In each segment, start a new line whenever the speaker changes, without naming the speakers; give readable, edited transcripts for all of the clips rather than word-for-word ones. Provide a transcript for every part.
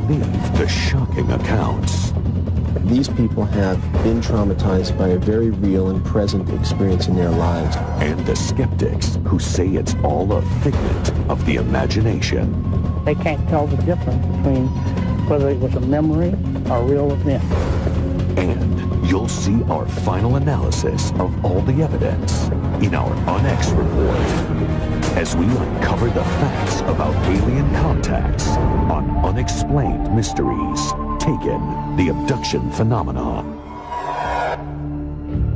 believe the shocking accounts.
These people have been traumatized by a very real and present experience in their lives.
And the skeptics who say it's all a figment of the imagination.
They can't tell the difference between whether it was a memory or a real event.
And you'll see our final analysis of all the evidence in our Unex report as we uncover the facts about alien contacts on Unexplained Mysteries, Taken, the Abduction Phenomenon.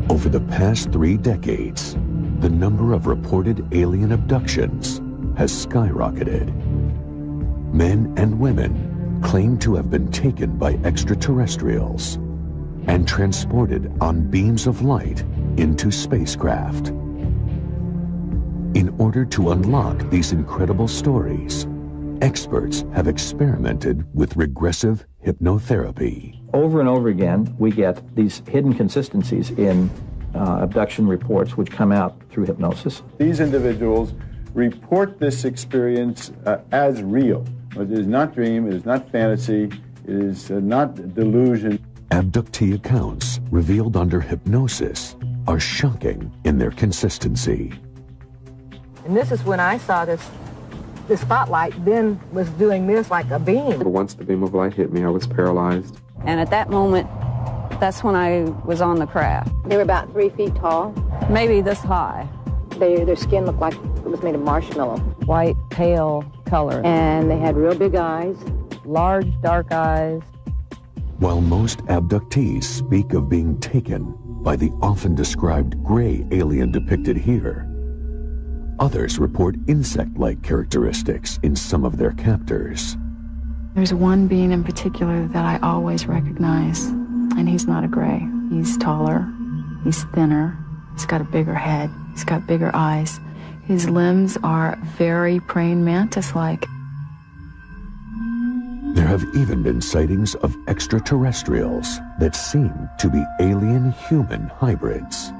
Over the past 3 decades, the number of reported alien abductions has skyrocketed. Men and women claim to have been taken by extraterrestrials and transported on beams of light into spacecraft. In order to unlock these incredible stories, experts have experimented with regressive hypnotherapy.
Over and over again, we get these hidden consistencies in abduction reports which come out through hypnosis.
These individuals report this experience as real. It is not dream, it is not fantasy, it is not delusion.
Abductee accounts revealed under hypnosis are shocking in their consistency.
And this is when I saw the spotlight then was doing this like a beam.
Once the beam of light hit me, I was paralyzed.
And at that moment, that's when I was on the craft.
They were about 3 feet tall.
Maybe this high.
Their skin looked like it was made of marshmallow.
White, pale color.
And they had real big eyes.
Large, dark eyes.
While most abductees speak of being taken by the often described gray alien depicted here, others report insect-like characteristics in some of their captors.
There's one being in particular that I always recognize, and he's not a gray. He's taller, he's thinner, he's got a bigger head, he's got bigger eyes. His limbs are very praying mantis-like.
There have even been sightings of extraterrestrials that seem to be alien-human hybrids.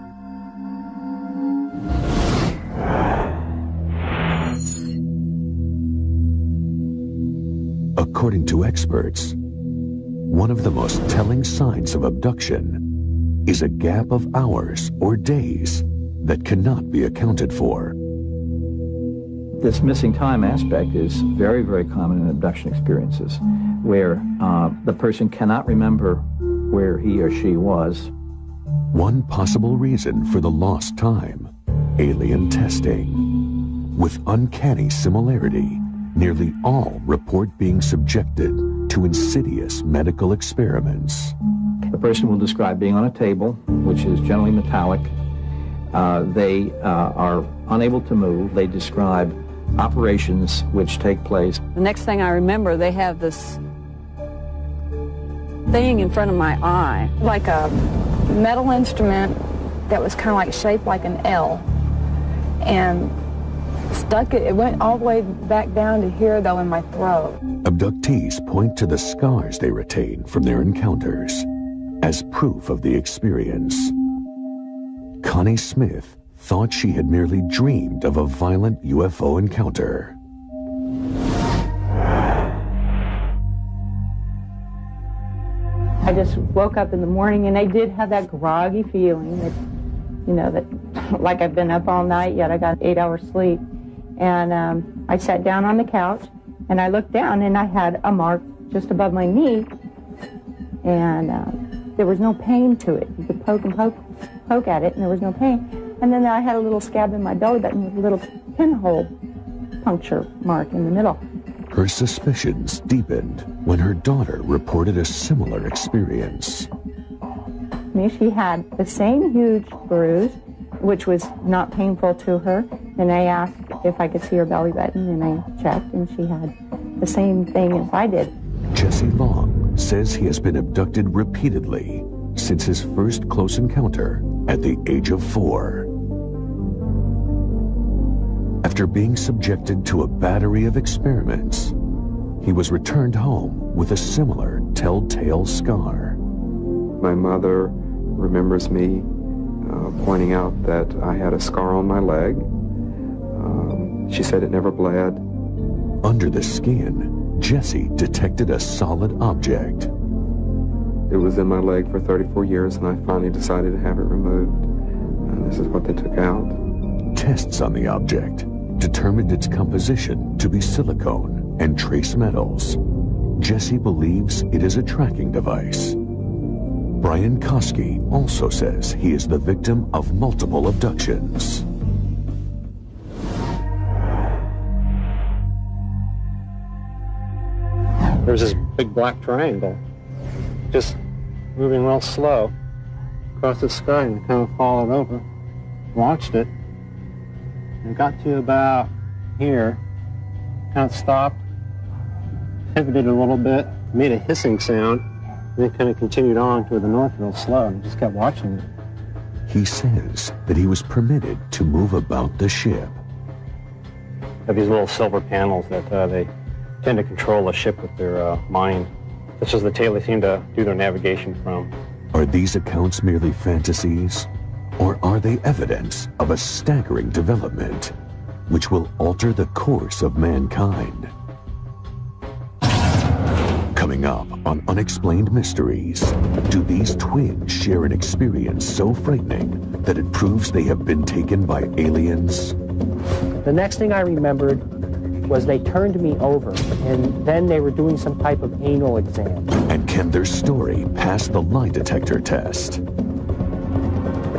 According to experts, one of the most telling signs of abduction is a gap of hours or days that cannot be accounted for.
This missing time aspect is very, very common in abduction experiences, where the person cannot remember where he or she was.
One possible reason for the lost time, alien testing. With uncanny similarity, nearly all report being subjected to insidious medical experiments.
The person will describe being on a table, which is generally metallic. They are unable to move. They describe operations which take place.
The next thing I remember, they have this thing in front of my eye.
Like a metal instrument that was kind of like shaped like an L. And it went all the way back down to here, though, in my throat.
Abductees point to the scars they retain from their encounters as proof of the experience. Connie Smith thought she had merely dreamed of a violent UFO encounter.
I just woke up in the morning and I did have that groggy feeling that, you know, that like I've been up all night, yet I got 8 hours sleep. And I sat down on the couch and I looked down and I had a mark just above my knee. And there was no pain to it. You could poke and poke at it and there was no pain. And then I had a little scab in my belly button with a little pinhole puncture mark in the middle.
Her suspicions deepened when her daughter reported a similar experience.
She had the same huge bruise, which was not painful to her. And I asked if I could see her belly button, and I checked, and she had the same thing as I did.
Jesse Long says he has been abducted repeatedly since his first close encounter at the age of 4. After being subjected to a battery of experiments, he was returned home with a similar telltale scar.
My mother remembers me pointing out that I had a scar on my leg. She said it never bled.
Under the skin, Jesse detected a solid object.
It was in my leg for 34 years, and I finally decided to have it removed. And this is what they took out.
Tests on the object determined its composition to be silicone and trace metals. Jesse believes it is a tracking device. Brian Koski also says he is the victim of multiple abductions.
There's this big black triangle, just moving real slow across the sky, and I kind of followed over, watched it, and got to about here, kind of stopped, pivoted a little bit, made a hissing sound, and then kind of continued on to the north real slow, and just kept watching it.
He says that he was permitted to move about the ship.
Have these little silver panels that they tend to control the ship with their mind. This is the tail they seem to do their navigation from.
Are these accounts merely fantasies, or are they evidence of a staggering development which will alter the course of mankind? Coming up on Unexplained Mysteries, do these twins share an experience so frightening that it proves they have been taken by aliens?
The next thing I remembered was they turned me over, and then they were doing some type of anal exam.
And can their story pass the lie detector test?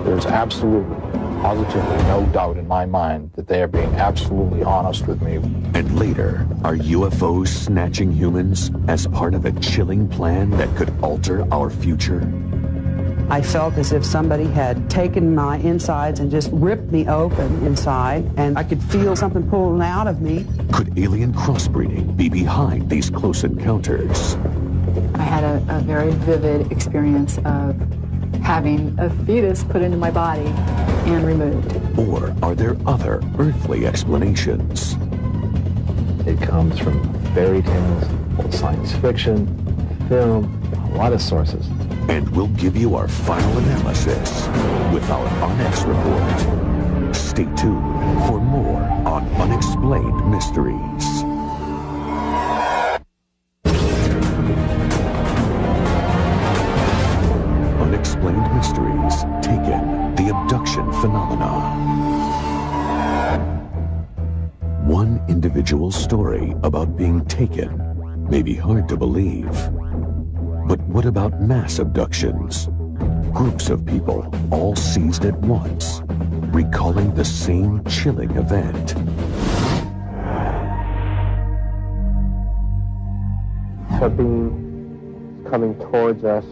There's absolutely, positively no doubt in my mind that they are being absolutely honest with me.
And later, are UFOs snatching humans as part of a chilling plan that could alter our future?
I felt as if somebody had taken my insides and just ripped me open inside, and I could feel something pulling out of me.
Could alien crossbreeding be behind these close encounters?
I had a very vivid experience of having a fetus put into my body and removed.
Or are there other earthly explanations?
It comes from fairy tales, old science fiction, film, a lot of sources.
And we'll give you our final analysis with our Onyx report. Stay tuned for more on Unexplained Mysteries. Unexplained Mysteries, Taken, the Abduction Phenomena. One individual story about being taken may be hard to believe. But what about mass abductions? Groups of people all seized at once, recalling the same chilling event.
A beam is coming towards us.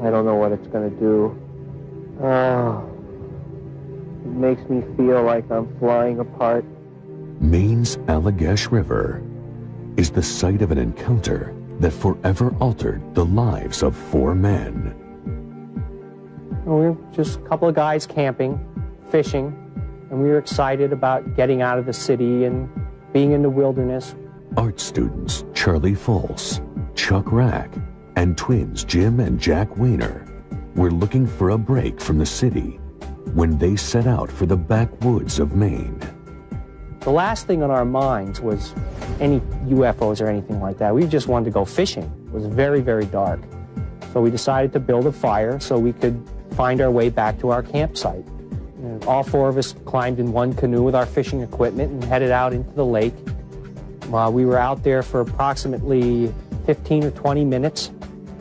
I don't know what it's going to do. It makes me feel like I'm flying apart.
Maine's Allagash River is the site of an encounter that forever altered the lives of 4 men.
We were just a couple of guys camping, fishing, and we were excited about getting out of the city and being in the wilderness.
Art students Charlie Fultz, Chuck Rack, and twins Jim and Jack Weiner were looking for a break from the city when they set out for the backwoods of Maine.
The last thing on our minds was any UFOs or anything like that. We just wanted to go fishing. It was very, very dark. So we decided to build a fire so we could find our way back to our campsite. And all 4 of us climbed in one canoe with our fishing equipment and headed out into the lake. We were out there for approximately 15 or 20 minutes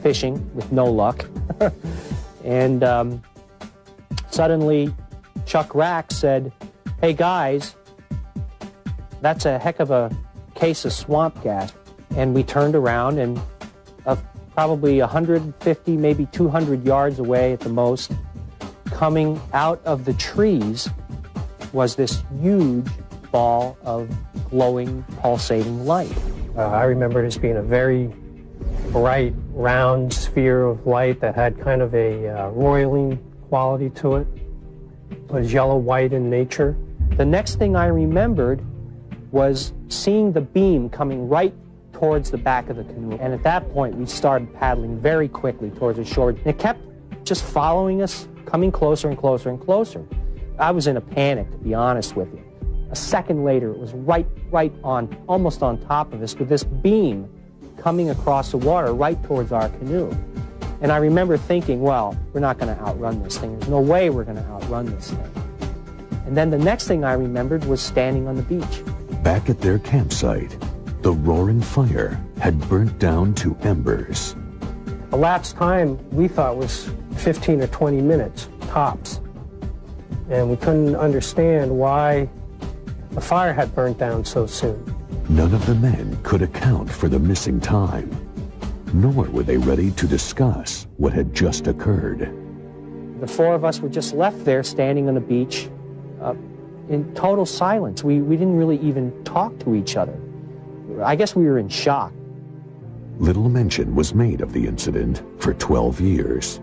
fishing with no luck. And suddenly Chuck Rack said, "Hey guys, that's a heck of a case of swamp gas." And we turned around, and probably 150, maybe 200 yards away at the most, coming out of the trees was this huge ball of glowing, pulsating light.
I remember it as being a very bright, round sphere of light that had kind of a roiling quality to it. It was yellow-white in nature.
The next thing I remembered was seeing the beam coming right towards the back of the canoe. And at that point, we started paddling very quickly towards the shore. And it kept just following us, coming closer and closer and closer. I was in a panic, to be honest with you. A second later, it was right on, almost on top of us, with this beam coming across the water right towards our canoe. And I remember thinking, well, we're not going to outrun this thing. There's no way we're going to outrun this thing. And then the next thing I remembered was standing on the beach.
Back at their campsite, the roaring fire had burnt down to embers.
Elapsed time we thought was 15 or 20 minutes, tops. And we couldn't understand why the fire had burnt down so soon.
None of the men could account for the missing time, nor were they ready to discuss what had just occurred.
The four of us were just left there standing on the beach in total silence. We didn't really even talk to each other. I guess we were in shock.
Little mention was made of the incident for 12 years,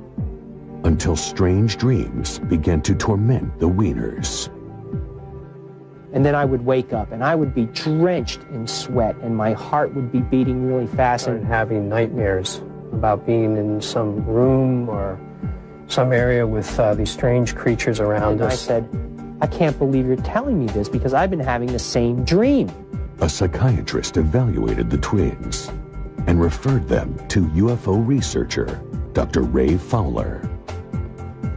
until strange dreams began to torment the Wieners.
And then I would wake up and I would be drenched in sweat and my heart would be beating really fast.
And having nightmares about being in some room or some area with these strange creatures around us.
I said, I can't believe you're telling me this because I've been having the same dream.
A psychiatrist evaluated the twins and referred them to UFO researcher Dr. Ray Fowler.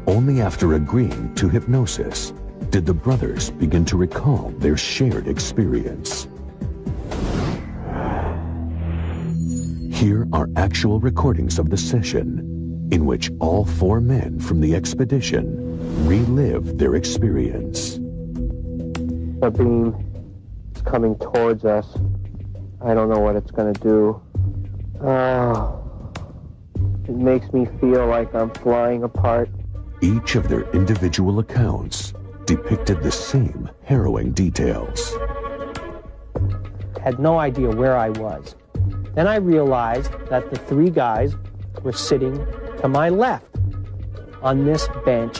Only after agreeing to hypnosis did the brothers begin to recall their shared experience. Here are actual recordings of the session in which all four men from the expedition relived their experience.
The beam is coming towards us. I don't know what it's going to do. It makes me feel like I'm flying apart.
Each of their individual accounts depicted the same harrowing details.
Had no idea where I was. Then I realized that the three guys were sitting to my left on this bench,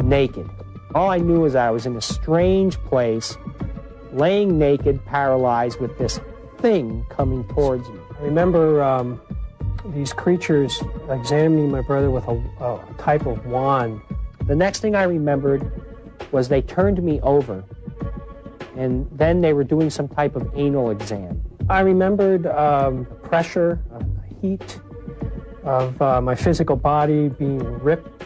naked. All I knew is I was in a strange place, laying naked, paralyzed, with this thing coming towards me.
I remember these creatures examining my brother with a type of wand.
The next thing I remembered was they turned me over, and then they were doing some type of anal exam.
I remembered pressure, heat of my physical body being ripped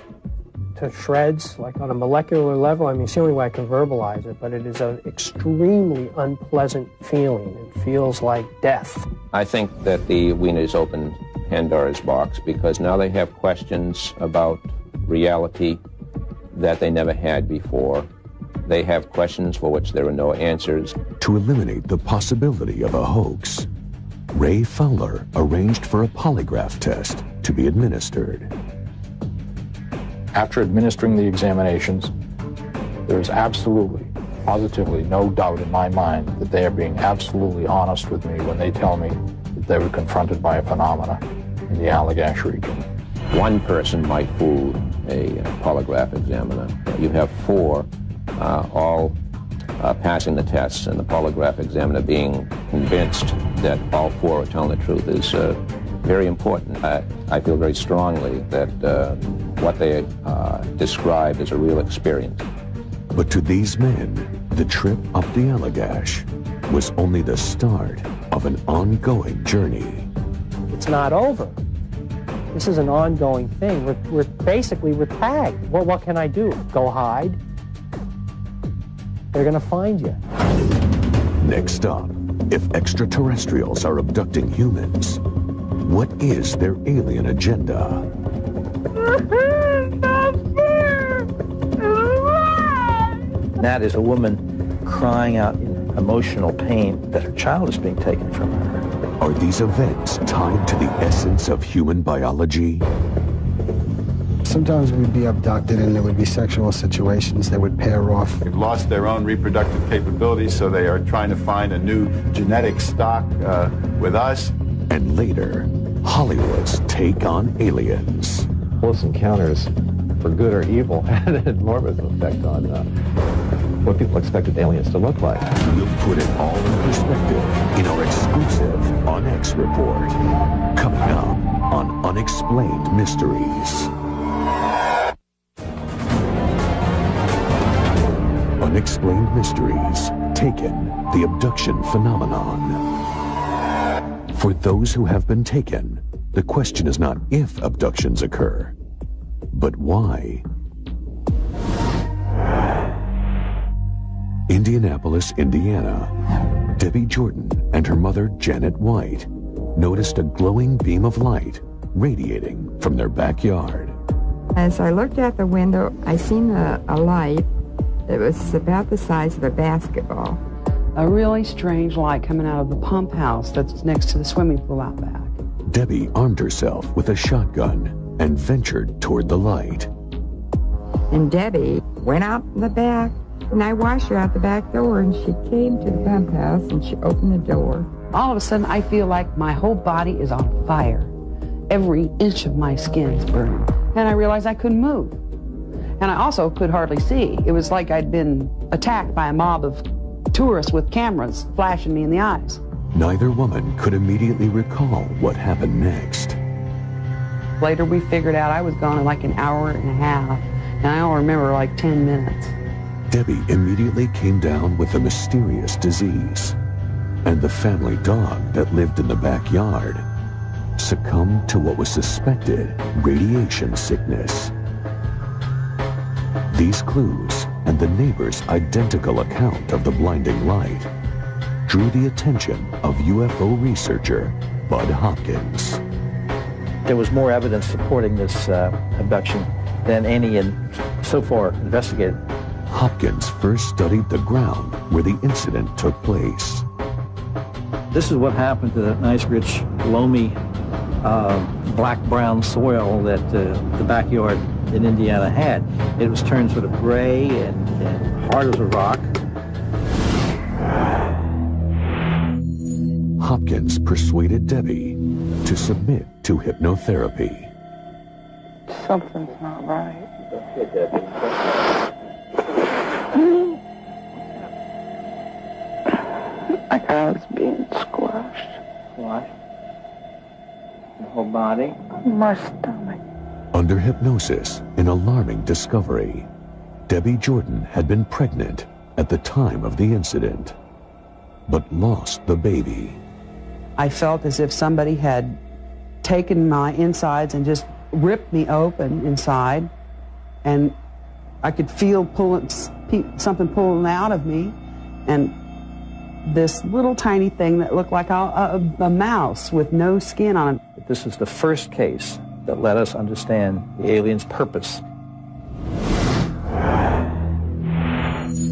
to shreds, like on a molecular level. I mean, it's the only way I can verbalize it, but it is an extremely unpleasant feeling. It feels like death.
I think that the Wieners opened Pandora's box because now they have questions about reality that they never had before. They have questions for which there are no answers.
To eliminate the possibility of a hoax, Ray Fowler arranged for a polygraph test to be administered.
After administering the examinations, there is absolutely, positively no doubt in my mind that they are being absolutely honest with me when they tell me that they were confronted by a phenomena in the Allagash region.
One person might fool a polygraph examiner. You have four all passing the tests, and the polygraph examiner being convinced that all four are telling the truth is very important. I feel very strongly that what they describe is a real experience.
But to these men, the trip up the Allagash was only the start of an ongoing journey.
It's not over. This is an ongoing thing. We're tagged. Well, what can I do? Go hide? They're going to find you.
Next up, if extraterrestrials are abducting humans, what is their alien agenda?
That is a woman crying out in emotional pain that her child is being taken from her.
Are these events tied to the essence of human biology?
Sometimes we'd be abducted and there would be sexual situations that would pair off.
They've lost their own reproductive capabilities, so they are trying to find a new genetic stock with us.
And later, Hollywood's take on aliens.
Close Encounters, for good or evil, had an enormous effect on what people expected aliens to look like.
We'll put it all in perspective in our exclusive On X report, coming up on Unexplained Mysteries. Unexplained Mysteries Taken, the abduction phenomenon. For those who have been taken, the question is not if abductions occur, but why. Indianapolis, Indiana. Debbie Jordan and her mother, Janet White, noticed a glowing beam of light radiating from their backyard.
As I looked out the window, I seen a light that was about the size of a basketball.
A really strange light coming out of the pump house that's next to the swimming pool out back.
Debbie armed herself with a shotgun and ventured toward the light.
And Debbie went out in the back, and I watched her out the back door, and she came to the pump house, and she opened the door.
All of a sudden, I feel like my whole body is on fire. Every inch of my skin's burning. And I realized I couldn't move. And I also could hardly see. It was like I'd been attacked by a mob of tourists with cameras flashing me in the eyes.
Neither woman could immediately recall what happened next.
Later we figured out I was gone in like an hour and a half, and I only remember like 10 minutes.
Debbie immediately came down with a mysterious disease, and the family dog that lived in the backyard succumbed to what was suspected radiation sickness. These clues and the neighbor's identical account of the blinding light drew the attention of UFO researcher Bud Hopkins.
There was more evidence supporting this abduction than any so far investigated.
Hopkins first studied the ground where the incident took place.
This is what happened to that nice, rich, loamy, black-brown soil that the backyard in Indiana had. It was turned sort of gray and hard as a rock.
Hopkins persuaded Debbie to submit to hypnotherapy.
Something's not right. Like I was being squashed.
Squashed? Your whole body?
My stomach.
Under hypnosis, an alarming discovery. Debbie Jordan had been pregnant at the time of the incident, but lost the baby.
I felt as if somebody had taken my insides and just ripped me open inside, and I could feel something pulling out of me, and this little tiny thing that looked like a mouse with no skin on it.
This is the first case that let us understand the alien's purpose.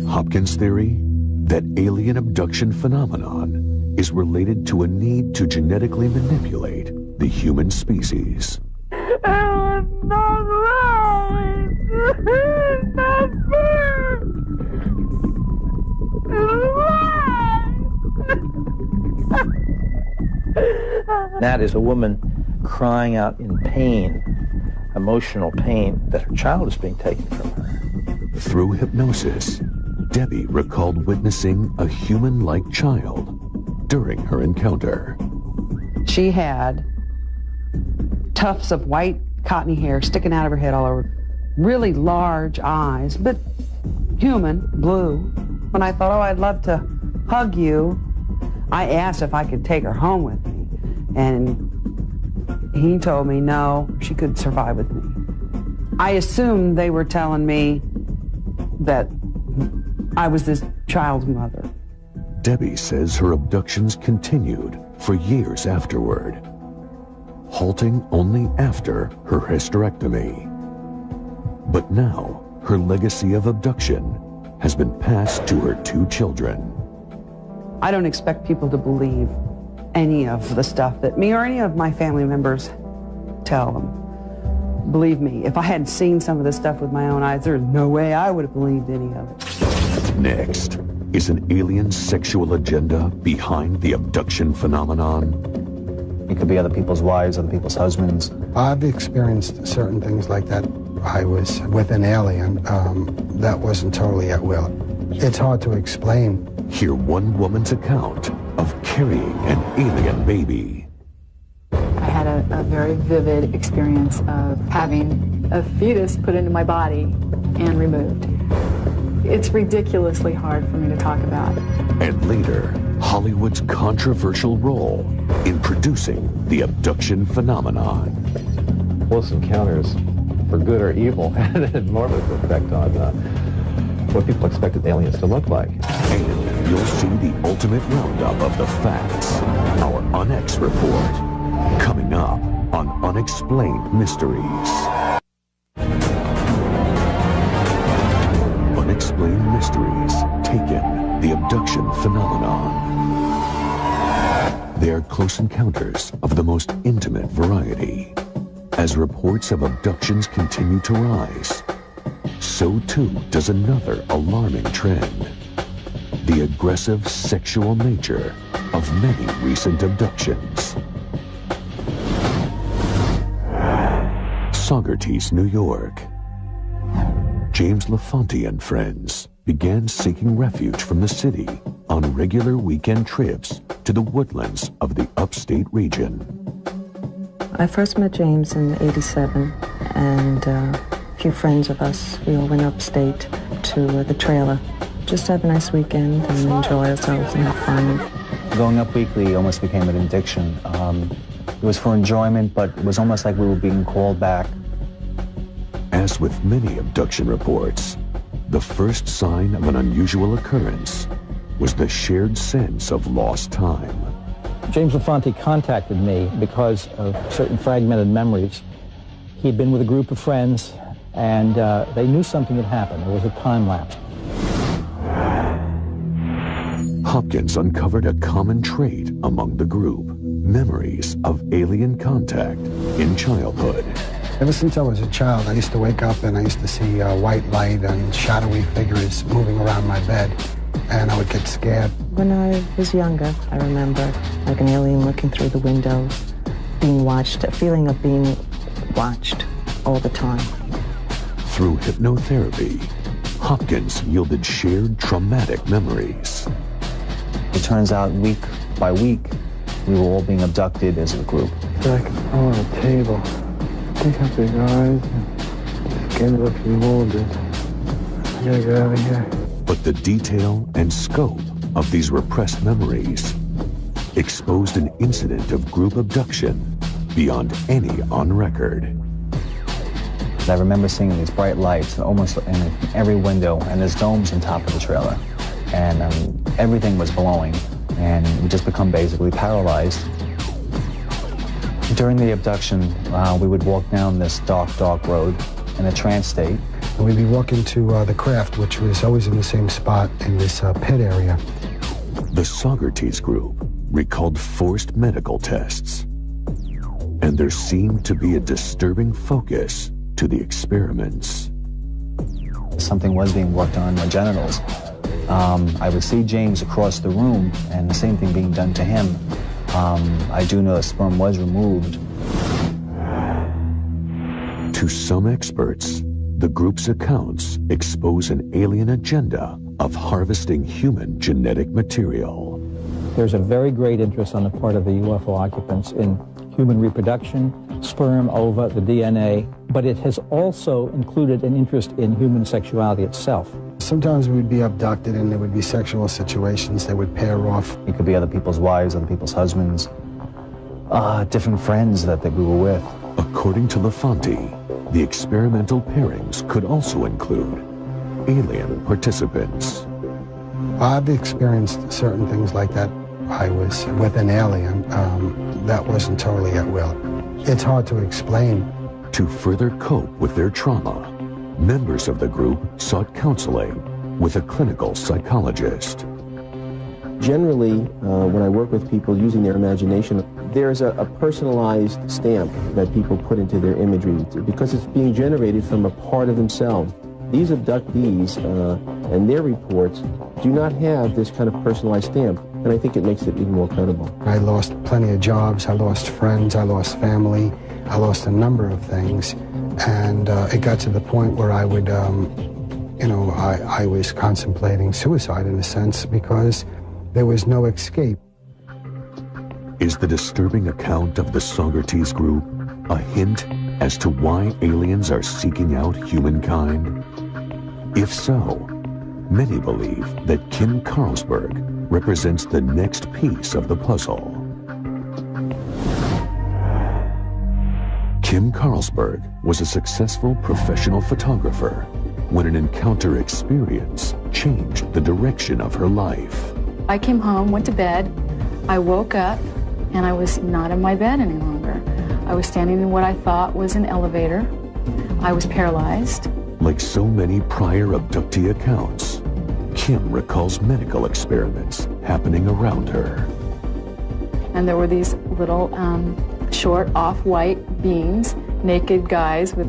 Hopkins' theory that alien abduction phenomenon is related to a need to genetically manipulate the human species.
That is a woman crying out in pain, emotional pain, that her child is being taken from her.
Through hypnosis, Debbie recalled witnessing a human-like child during her encounter.
She had tufts of white cottony hair sticking out of her head all over, really large eyes, but human, blue. When I thought, oh, I'd love to hug you, I asked if I could take her home with me, and he told me no, she could survive with me. I assumed they were telling me that I was this child's mother.
Debbie says her abductions continued for years afterward, halting only after her hysterectomy. But now, her legacy of abduction has been passed to her 2 children.
I don't expect people to believe any of the stuff that me or any of my family members tell them. Believe me, if I hadn't seen some of this stuff with my own eyes, there's no way I would have believed any of it.
Next, is an alien sexual agenda behind the abduction phenomenon?
It could be other people's wives, other people's husbands.
I've experienced certain things like that. I was with an alien that wasn't totally at will. It's hard to explain.
Hear one woman's account of carrying an alien baby.
I had a very vivid experience of having a fetus put into my body and removed. It's ridiculously hard for me to talk about.
And later, Hollywood's controversial role in producing the abduction phenomenon.
Close Encounters, for good or evil, had an enormous effect on what people expected aliens to look like.
And you'll see the ultimate roundup of the facts, our UNX report, coming up on Unexplained Mysteries. Unexplained Mysteries, Taken, the abduction phenomenon. They are close encounters of the most intimate variety. As reports of abductions continue to rise, so too does another alarming trend: the aggressive sexual nature of many recent abductions. Saugerties, New York. James LaFonte and friends began seeking refuge from the city on regular weekend trips to the woodlands of the upstate region.
I first met James in '87, and a few friends of us, we all went upstate to the trailer. Just have a nice weekend and enjoy ourselves and have fun.
Going up weekly almost became an addiction. It was for enjoyment, but it was almost like we were being called back.
As with many abduction reports, the first sign of an unusual occurrence was the shared sense of lost time.
James LaFonte contacted me because of certain fragmented memories. He'd been with a group of friends, and they knew something had happened. There was a time lapse.
Hopkins uncovered a common trait among the group: memories of alien contact in childhood.
Ever since I was a child, I used to wake up and I used to see white light and shadowy figures moving around my bed, and I would get scared.
When I was younger, I remember like an alien looking through the window, being watched, a feeling of being watched all the time.
Through hypnotherapy, Hopkins yielded shared traumatic memories.
It turns out week by week, we were all being abducted as a group.
Like on a table. They have big eyes, and skin looks molded. I gotta get out of here.
But the detail and scope of these repressed memories exposed an incident of group abduction beyond any on record.
I remember seeing these bright lights almost in every window, and there's domes on top of the trailer. And everything was glowing, and we just become basically paralyzed. During the abduction, we would walk down this dark road in a trance state.
And we'd be walking to the craft, which was always in the same spot in this pit area.
The Saugerties group recalled forced medical tests, and there seemed to be a disturbing focus to the experiments.
Something was being worked on my genitals. I would see James across the room, and the same thing being done to him. I do know the sperm was removed.
To some experts, the group's accounts expose an alien agenda of harvesting human genetic material.
There's a very great interest on the part of the UFO occupants in human reproduction, sperm, ova, the DNA, but it has also included an interest in human sexuality itself.
Sometimes we'd be abducted and there would be sexual situations that would pair off.
It could be other people's wives, other people's husbands, different friends that we were with.
According to LaFonte, the experimental pairings could also include alien participants.
I've experienced certain things like that. I was with an alien that wasn't totally at will. It's hard to explain.
To further cope with their trauma, members of the group sought counseling with a clinical psychologist.
Generally, when I work with people using their imagination, there's a personalized stamp that people put into their imagery because it's being generated from a part of themselves. These abductees and their reports do not have this kind of personalized stamp, and I think it makes it even more credible.
I lost plenty of jobs, I lost friends, I lost family, I lost a number of things, and it got to the point where I would, I was contemplating suicide in a sense because there was no escape.
Is the disturbing account of the Saugerties group a hint as to why aliens are seeking out humankind? If so, Many believe that Kim Carlsberg represents the next piece of the puzzle. Kim Carlsberg was a successful professional photographer when an encounter experience changed the direction of her life.
I came home, went to bed, I woke up, and I was not in my bed any longer. I was standing in what I thought was an elevator. I was paralyzed.
Like so many prior abductee accounts, Kim recalls medical experiments happening around her.
And there were these little short off-white beings, naked guys with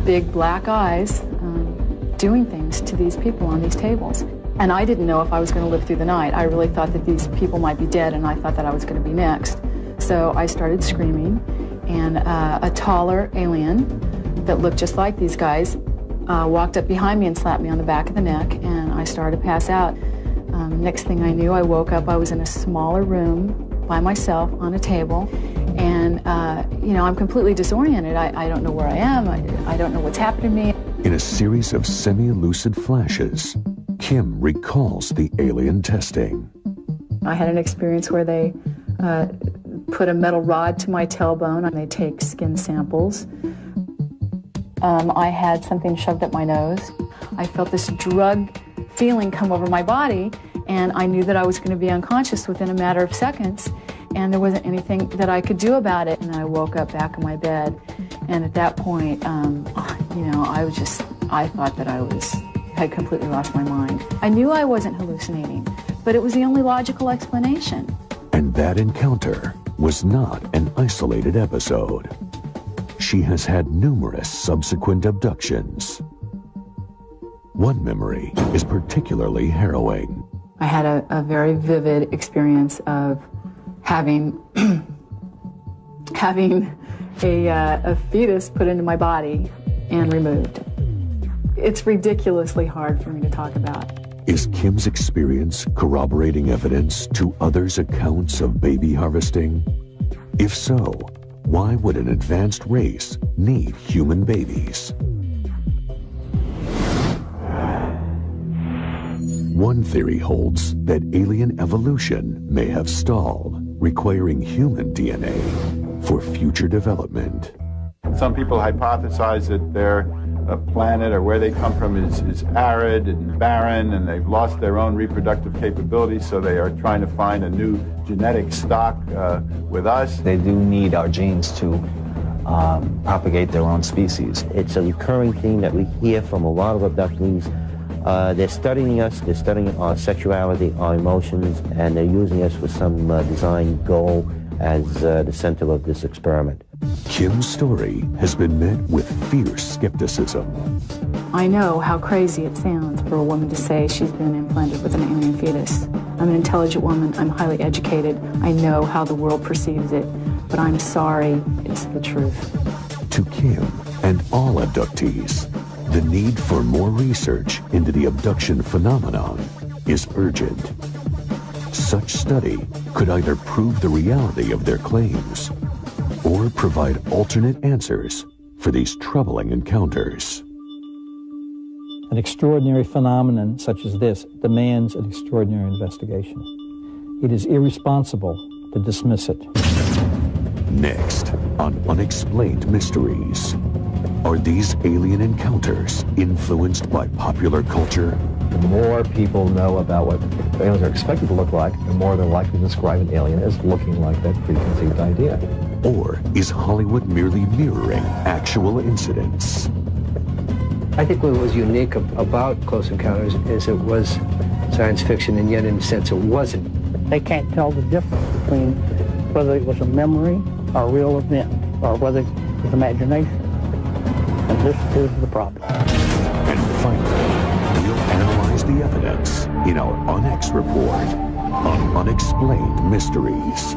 big black eyes doing things to these people on these tables. And I didn't know if I was going to live through the night. I really thought that these people might be dead, and I thought that I was going to be next. So I started screaming, and a taller alien that looked just like these guys walked up behind me and slapped me on the back of the neck, and I started to pass out. Next thing I knew, I woke up. I was in a smaller room by myself on a table, and you know, I'm completely disoriented. I don't know where I am. I don't know what's happened to me.
In a series of semi-lucid flashes, Kim recalls the alien testing.
I had an experience where they put a metal rod to my tailbone, and they take skin samples. I had something shoved up my nose. I felt this drug feeling come over my body, and I knew that I was going to be unconscious within a matter of seconds, and there wasn't anything that I could do about it. And I woke up back in my bed, and at that point, you know, I thought that I had completely lost my mind. I knew I wasn't hallucinating, but it was the only logical explanation.
And that encounter was not an isolated episode. She has had numerous subsequent abductions. One memory is particularly harrowing.
I had a very vivid experience of having a fetus put into my body and removed. It's ridiculously hard for me to talk about.
Is Kim's experience corroborating evidence to others' accounts of baby harvesting? If so, why would an advanced race need human babies? One theory holds that alien evolution may have stalled, requiring human DNA for future development.
Some people hypothesize that their planet or where they come from is arid and barren, and they've lost their own reproductive capabilities, so they are trying to find a new genetic stock with us.
They do need our genes to propagate their own species.
It's a recurring theme that we hear from a lot of abductees. They're studying us, they're studying our sexuality, our emotions, and they're using us for some design goal as the center of this experiment.
Kim's story has been met with fierce skepticism.
I know how crazy it sounds for a woman to say she's been implanted with an alien fetus. I'm an intelligent woman, I'm highly educated, I know how the world perceives it, but I'm sorry, it's the truth.
To Kim and all abductees, the need for more research into the abduction phenomenon is urgent. Such study could either prove the reality of their claims or provide alternate answers for these troubling encounters.
An extraordinary phenomenon such as this demands an extraordinary investigation. It is irresponsible to dismiss it.
Next on Unexplained Mysteries. Are these alien encounters influenced by popular culture?
The more people know about what aliens are expected to look like, the more they're likely to describe an alien as looking like that preconceived idea.
Or is Hollywood merely mirroring actual incidents?
I think what was unique about Close Encounters is it was science fiction, and yet in a sense it wasn't.
They can't tell the difference between whether it was a memory or a real event, or whether it was imagination. And this is the problem.
And finally, we'll analyze the evidence in our Unex report on Unexplained Mysteries.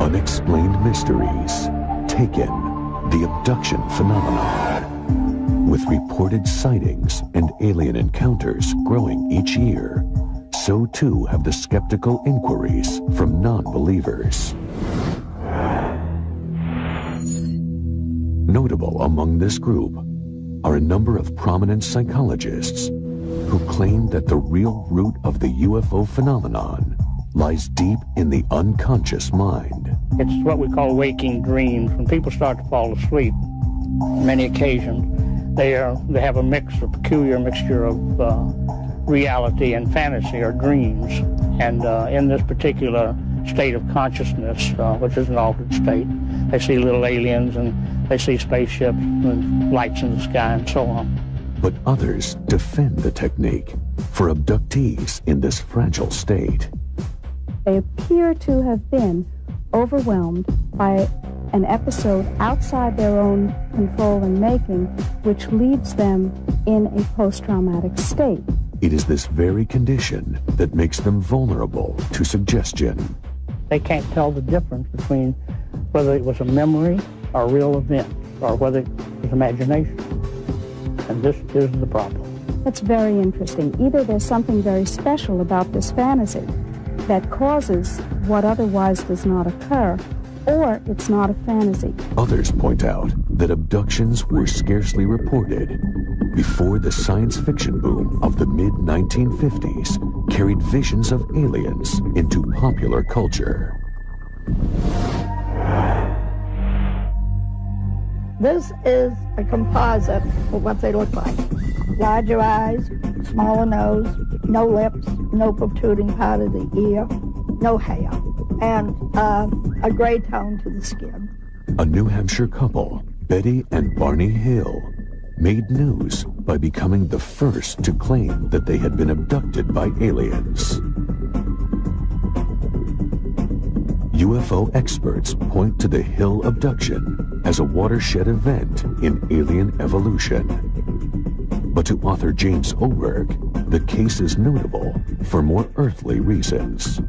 Unexplained Mysteries, Taken, the abduction phenomenon. With reported sightings and alien encounters growing each year, so too have the skeptical inquiries from non-believers. Notable among this group are a number of prominent psychologists who claim that the real root of the UFO phenomenon lies deep in the unconscious mind.
It's what we call waking dreams. When people start to fall asleep, on many occasions, they have a peculiar mixture of reality and fantasy or dreams. And in this particular state of consciousness, which is an altered state, they see little aliens and they see spaceships and lights in the sky and so on.
But others defend the technique for abductees in this fragile state.
They appear to have been overwhelmed by an episode outside their own control and making, which leaves them in a post-traumatic state.
It is this very condition that makes them vulnerable to suggestion.
They can't tell the difference between whether it was a memory or a real event, or whether it was imagination. And this is the problem.
That's very interesting. Either there's something very special about this fantasy that causes what otherwise does not occur, or it's not a fantasy.
Others point out that abductions were scarcely reported before the science fiction boom of the mid-1950s carried visions of aliens into popular culture.
This is a composite of what they look like. Larger eyes, smaller nose, no lips, no protruding part of the ear, no hair, and a gray tone to the skin.
A New Hampshire couple, Betty and Barney Hill, made news by becoming the first to claim that they had been abducted by aliens. UFO experts point to the Hill abduction as a watershed event in alien evolution. But to author James Oberg, the case is notable for more earthly reasons.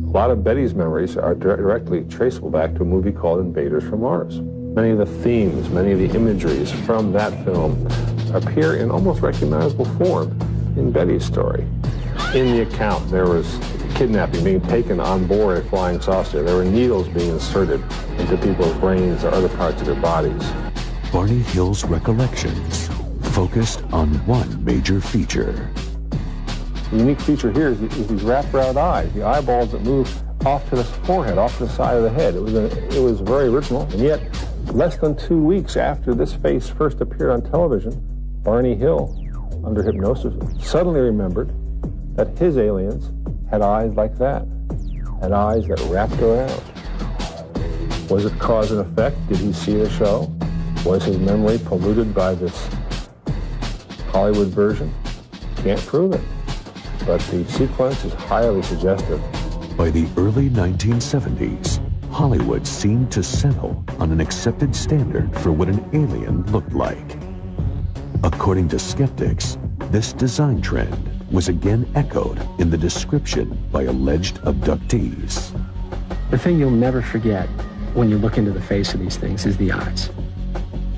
A lot of Betty's memories are directly traceable back to a movie called Invaders from Mars. Many of the themes, many of the imageries from that film appear in almost recognizable form in Betty's story. In the account, there was kidnapping, being taken on board a flying saucer. There were needles being inserted into people's brains or other parts of their bodies.
Barney Hill's recollections focused on one major feature.
The unique feature here is these wraparound eyes, the eyeballs that move off to the forehead, off to the side of the head. It was very original, and yet less than 2 weeks after this face first appeared on television, Barney Hill, under hypnosis, suddenly remembered that his aliens had eyes like that, had eyes that wrapped around. Was it cause and effect? Did he see the show? Was his memory polluted by this Hollywood version? Can't prove it, but the sequence is highly suggestive.
By the early 1970s, Hollywood seemed to settle on an accepted standard for what an alien looked like. According to skeptics, this design trend was again echoed in the description by alleged abductees.
The thing you'll never forget when you look into the face of these things is the eyes.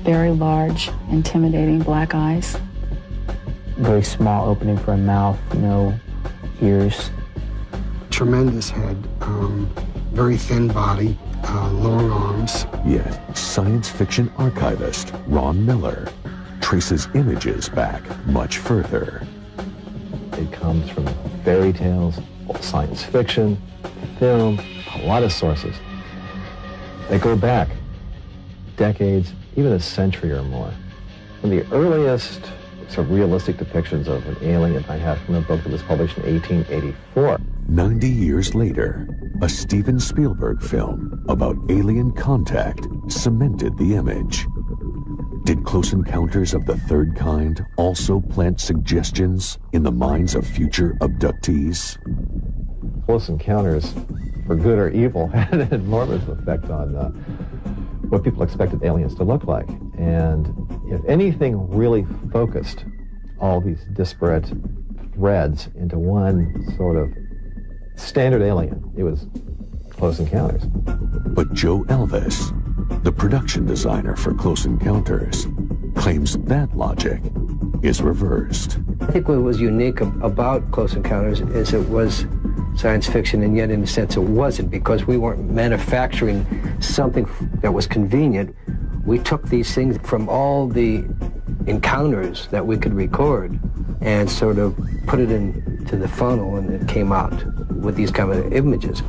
Very large, intimidating black eyes.
Very small opening for a mouth, no ears.
Tremendous head, very thin body, long arms.
Yet, science fiction archivist Ron Miller traces images back much further.
It comes from fairy tales, science fiction, film, a lot of sources. They go back decades, even a century or more. And the earliest sort of realistic depictions of an alien I have from a book that was published in 1884.
90 years later, a Steven Spielberg film about alien contact cemented the image. Did Close Encounters of the Third Kind also plant suggestions in the minds of future abductees?
Close Encounters, for good or evil, had an enormous effect on what people expected aliens to look like. And if anything really focused all these disparate threads into one sort of standard alien, it was Close Encounters.
But Joe Elvis, the production designer for Close Encounters, claims that logic is reversed.
I think what was unique about Close Encounters is it was science fiction, and yet in a sense it wasn't, because we weren't manufacturing something that was convenient. We took these things from all the encounters that we could record and sort of put it into the funnel, and it came out with these kind of images.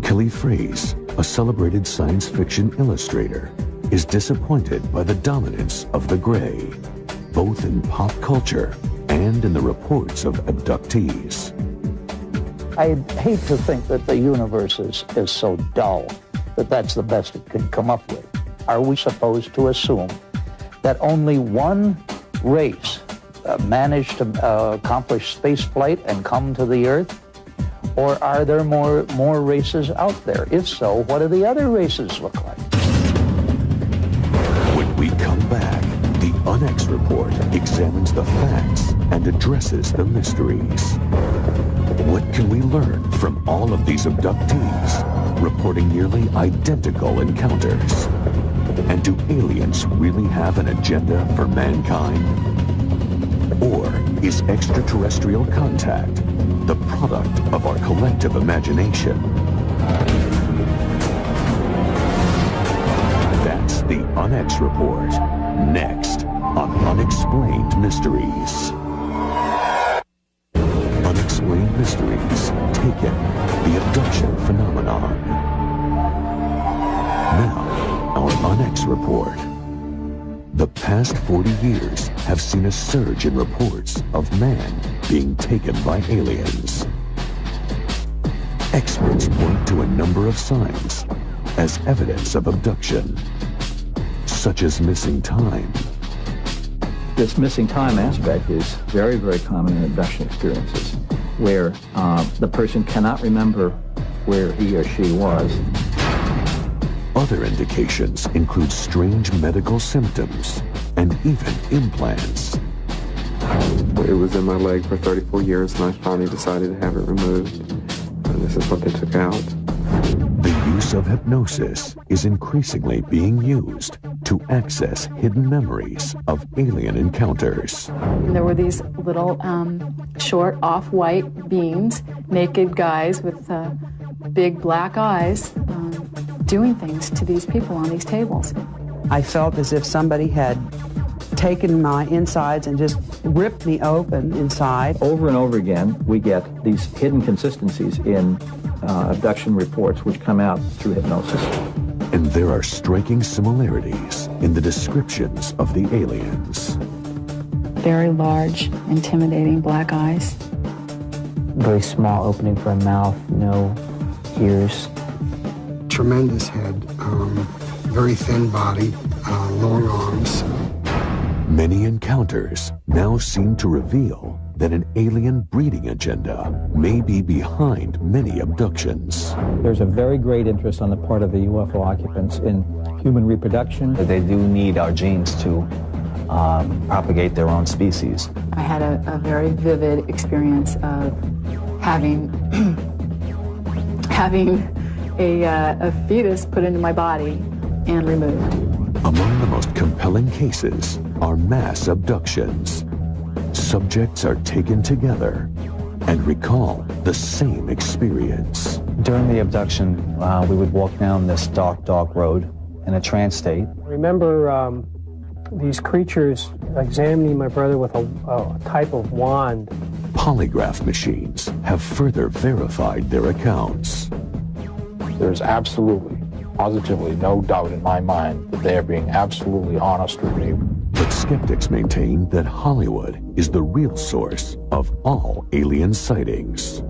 Kelly Freas, a celebrated science fiction illustrator, is disappointed by the dominance of the gray, both in pop culture and in the reports of abductees.
I hate to think that the universe is so dull that that's the best it could come up with. Are we supposed to assume that only one race managed to accomplish space flight and come to the Earth? Or are there more races out there? If so, what do the other races look like?
When we come back, the Unex Report examines the facts and addresses the mysteries. What can we learn from all of these abductees reporting nearly identical encounters? And do aliens really have an agenda for mankind? Or is extraterrestrial contact the product of our collective imagination? That's the Unex Report, next on Unexplained Mysteries. Unexplained Mysteries, Taken, the Abduction Phenomenon. Now, our Unex Report. The past 40 years have seen a surge in reports of man being taken by aliens. Experts point to a number of signs as evidence of abduction, such as missing time.
This missing time aspect is very, very common in abduction experiences, where the person cannot remember where he or she was.
Other indications include strange medical symptoms and even implants.
It was in my leg for 34 years, and I finally decided to have it removed. And this is what they took out.
The use of hypnosis is increasingly being used to access hidden memories of alien encounters.
And there were these little short off-white beings, naked guys with big black eyes, doing things to these people on these tables.
I felt as if somebody had taken my insides and just ripped me open inside.
Over and over again, we get these hidden consistencies in abduction reports which come out through hypnosis.
And there are striking similarities in the descriptions of the aliens.
Very large, intimidating black eyes.
Very small opening for a mouth, no ears.
Tremendous head, very thin body, long arms.
Many encounters now seem to reveal that an alien breeding agenda may be behind many abductions.
There's a very great interest on the part of the UFO occupants in human reproduction.
They do need our genes to propagate their own species.
I had a very vivid experience of having a fetus put into my body and removed.
Among the most compelling cases are mass abductions. Subjects are taken together and recall the same experience.
During the abduction, we would walk down this dark, dark road in a trance state.
Remember these creatures examining my brother with a type of wand.
Polygraph machines have further verified their accounts.
There's absolutely, positively no doubt in my mind that they are being absolutely honest with me.
But skeptics maintain that Hollywood is the real source of all alien sightings.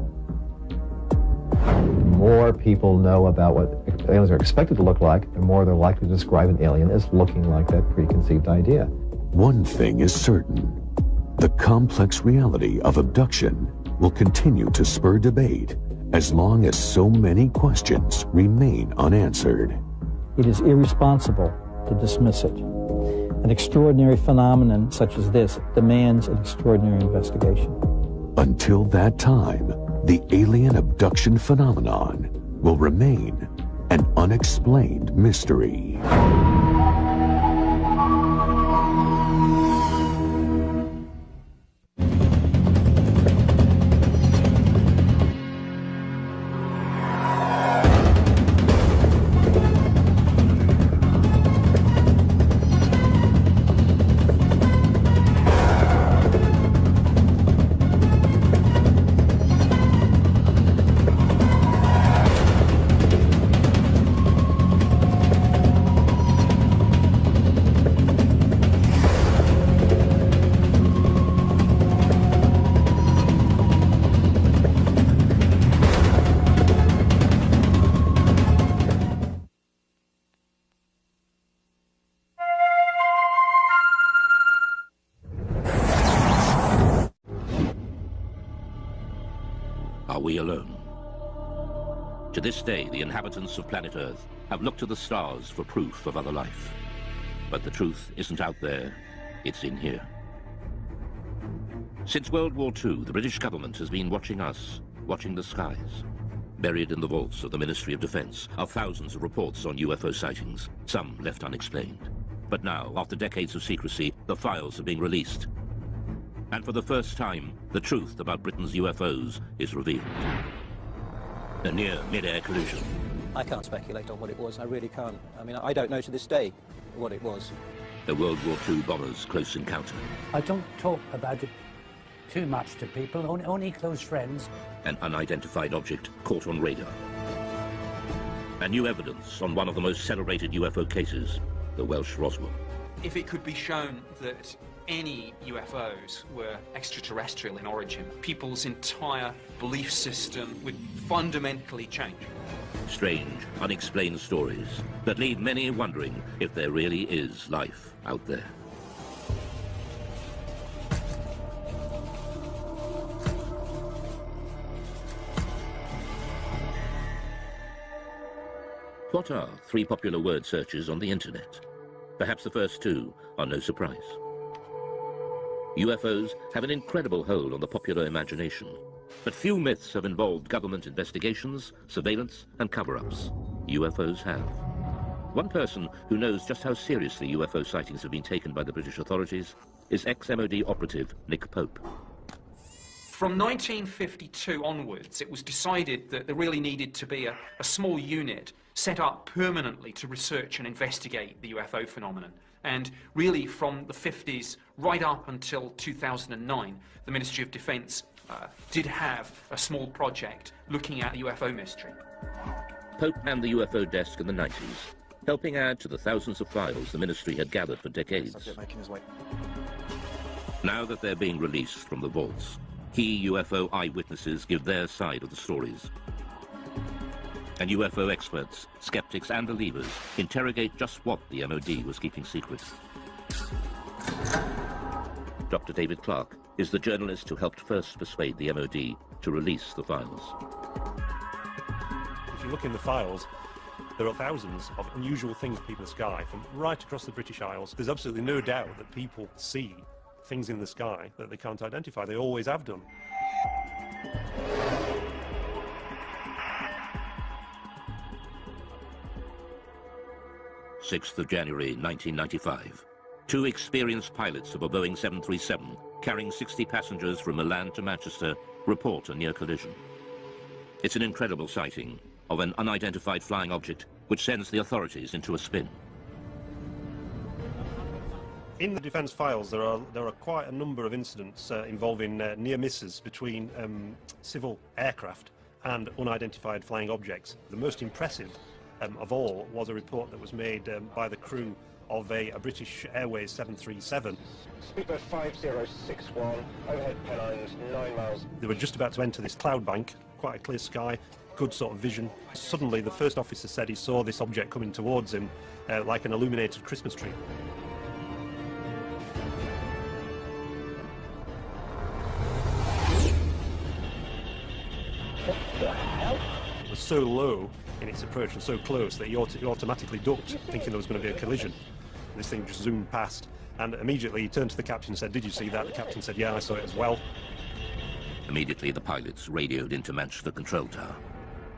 The more people know about what aliens are expected to look like, the more they're likely to describe an alien as looking like that preconceived idea.
One thing is certain. The complex reality of abduction will continue to spur debate as long as so many questions remain unanswered.
It is irresponsible to dismiss it. An extraordinary phenomenon such as this demands an extraordinary investigation.
Until that time, the alien abduction phenomenon will remain an unexplained mystery.
Are we alone? To this day, the inhabitants of planet Earth have looked to the stars for proof of other life. But the truth isn't out there, it's in here. Since World War II, the British government has been watching us, watching the skies. Buried in the vaults of the Ministry of Defence are thousands of reports on UFO sightings, some left unexplained. But now, after decades of secrecy, the files are being released. And for the first time, the truth about Britain's UFOs is revealed. A near mid-air collision.
I can't speculate on what it was, I really can't. I mean, I don't know to this day what it was.
A World War II bomber's close encounter.
I don't talk about it too much to people, only close friends.
An unidentified object caught on radar. And new evidence on one of the most celebrated UFO cases, the Welsh Roswell.
If it could be shown that any UFOs were extraterrestrial in origin, people's entire belief system would fundamentally change.
Strange, unexplained stories that leave many wondering if there really is life out there. What are three popular word searches on the internet? Perhaps the first two are no surprise. UFOs have an incredible hold on the popular imagination, but few myths have involved government investigations, surveillance, and cover-ups. UFOs have. One person who knows just how seriously UFO sightings have been taken by the British authorities is ex-MOD operative Nick Pope.
From 1952 onwards, it was decided that there really needed to be a small unit set up permanently to research and investigate the UFO phenomenon. And really from the 50s right up until 2009, the Ministry of Defence did have a small project looking at the UFO mystery.
Pope and the UFO desk in the 90s, helping add to the thousands of files the ministry had gathered for decades. Now that they're being released from the vaults, key UFO eyewitnesses give their side of the stories. And UFO experts, skeptics and believers interrogate just what the MOD was keeping secret. Dr. David Clark is the journalist who helped first persuade the MOD to release the files.
If you look in the files, there are thousands of unusual things in the sky from right across the British Isles. There's absolutely no doubt that people see things in the sky that they can't identify. They always have done.
January 1995. Two experienced pilots of a Boeing 737 carrying 60 passengers from Milan to Manchester report a near collision. It's an incredible sighting of an unidentified flying object which sends the authorities into a spin.
In the defence files, there are quite a number of incidents involving near misses between civil aircraft and unidentified flying objects. The most impressive of all was a report that was made by the crew of a British Airways 737.
Speedbird 5061, overhead Pennines, 9 miles.
They were just about to enter this cloud bank, quite a clear sky, good sort of vision. Suddenly the first officer said he saw this object coming towards him like an illuminated Christmas tree.
What the hell?
It was so low in its approach and so close that he automatically ducked, thinking there was going to be a collision. And this thing just zoomed past, and immediately he turned to the captain and said, "Did you see that?" The captain said, "Yeah, I saw it as well."
Immediately the pilots radioed into Manchester Control Tower.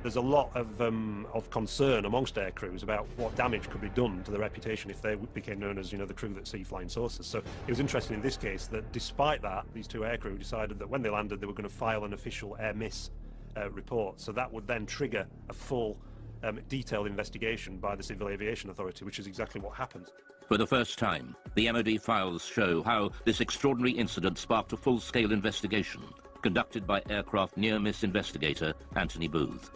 There's a lot of concern amongst air crews about what damage could be done to their reputation if they became known as, the crew that see flying saucers. So it was interesting in this case that despite that, these two air crew decided that when they landed they were going to file an official air miss report. So that would then trigger a full detailed investigation by the Civil Aviation Authority, which is exactly what happened.
For the first time, the MOD files show how this extraordinary incident sparked a full-scale investigation conducted by aircraft near-miss investigator Anthony Booth.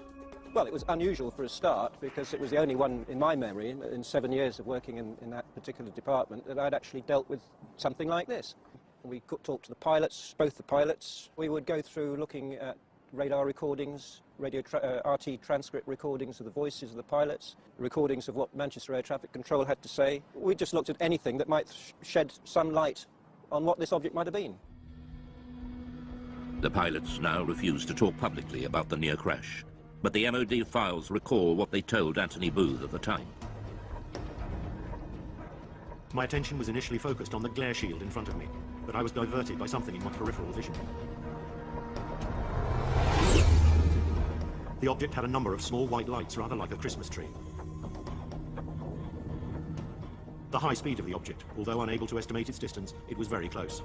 Well, it was unusual for a start because it was the only one in my memory in 7 years of working in that particular department that I'd actually dealt with something like this. We could talk to the pilots, both the pilots. We would go through looking at radar recordings, RT transcript recordings of the voices of the pilots, recordings of what Manchester Air Traffic Control had to say. We just looked at anything that might shed some light on what this object might have been.
The pilots now refuse to talk publicly about the near crash, but the MOD files recall what they told Anthony Booth at the time.
My attention was initially focused on the glare shield in front of me, but I was diverted by something in my peripheral vision. The object had a number of small white lights, rather like a Christmas tree. The high speed of the object, although unable to estimate its distance, it was very close.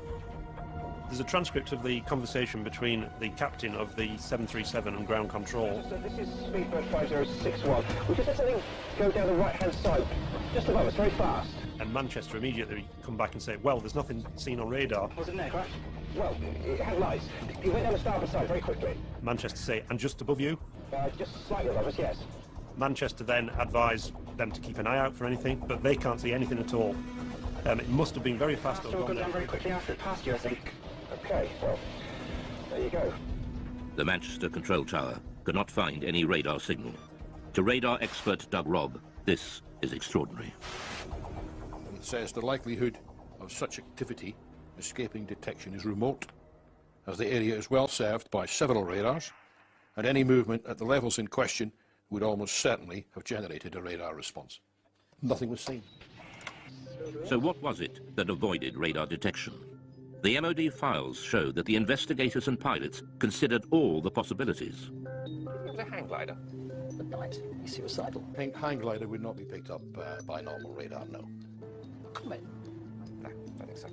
There's a transcript of the conversation between the captain of the 737 and ground control.
This is Speedbird 5061. We just had something go down the right-hand side, just above us, very fast.
And Manchester immediately come back and say, well, there's nothing seen on radar.
Was it an aircraft? Well, it had lights. It went down the starboard side very quickly.
Manchester say, and just above you?
Just slightly above us, yes.
Manchester then advise them to keep an eye out for anything, but they can't see anything at all. It must have been very fast.
It went down very quickly after it passed you, I think. Okay, well, there you go.
The Manchester control tower could not find any radar signal. To radar expert Doug Robb, this is extraordinary.
It says the likelihood of such activity escaping detection is remote, as the area is well served by several radars, and any movement at the levels in question would almost certainly have generated a radar response. Nothing was seen.
So what was it that avoided radar detection? The MOD files show that the investigators and pilots considered all the possibilities.
It was a hang glider. At night, he's suicidal.
Hang glider would not be picked up by normal radar, no.
Comet? No, I don't think so.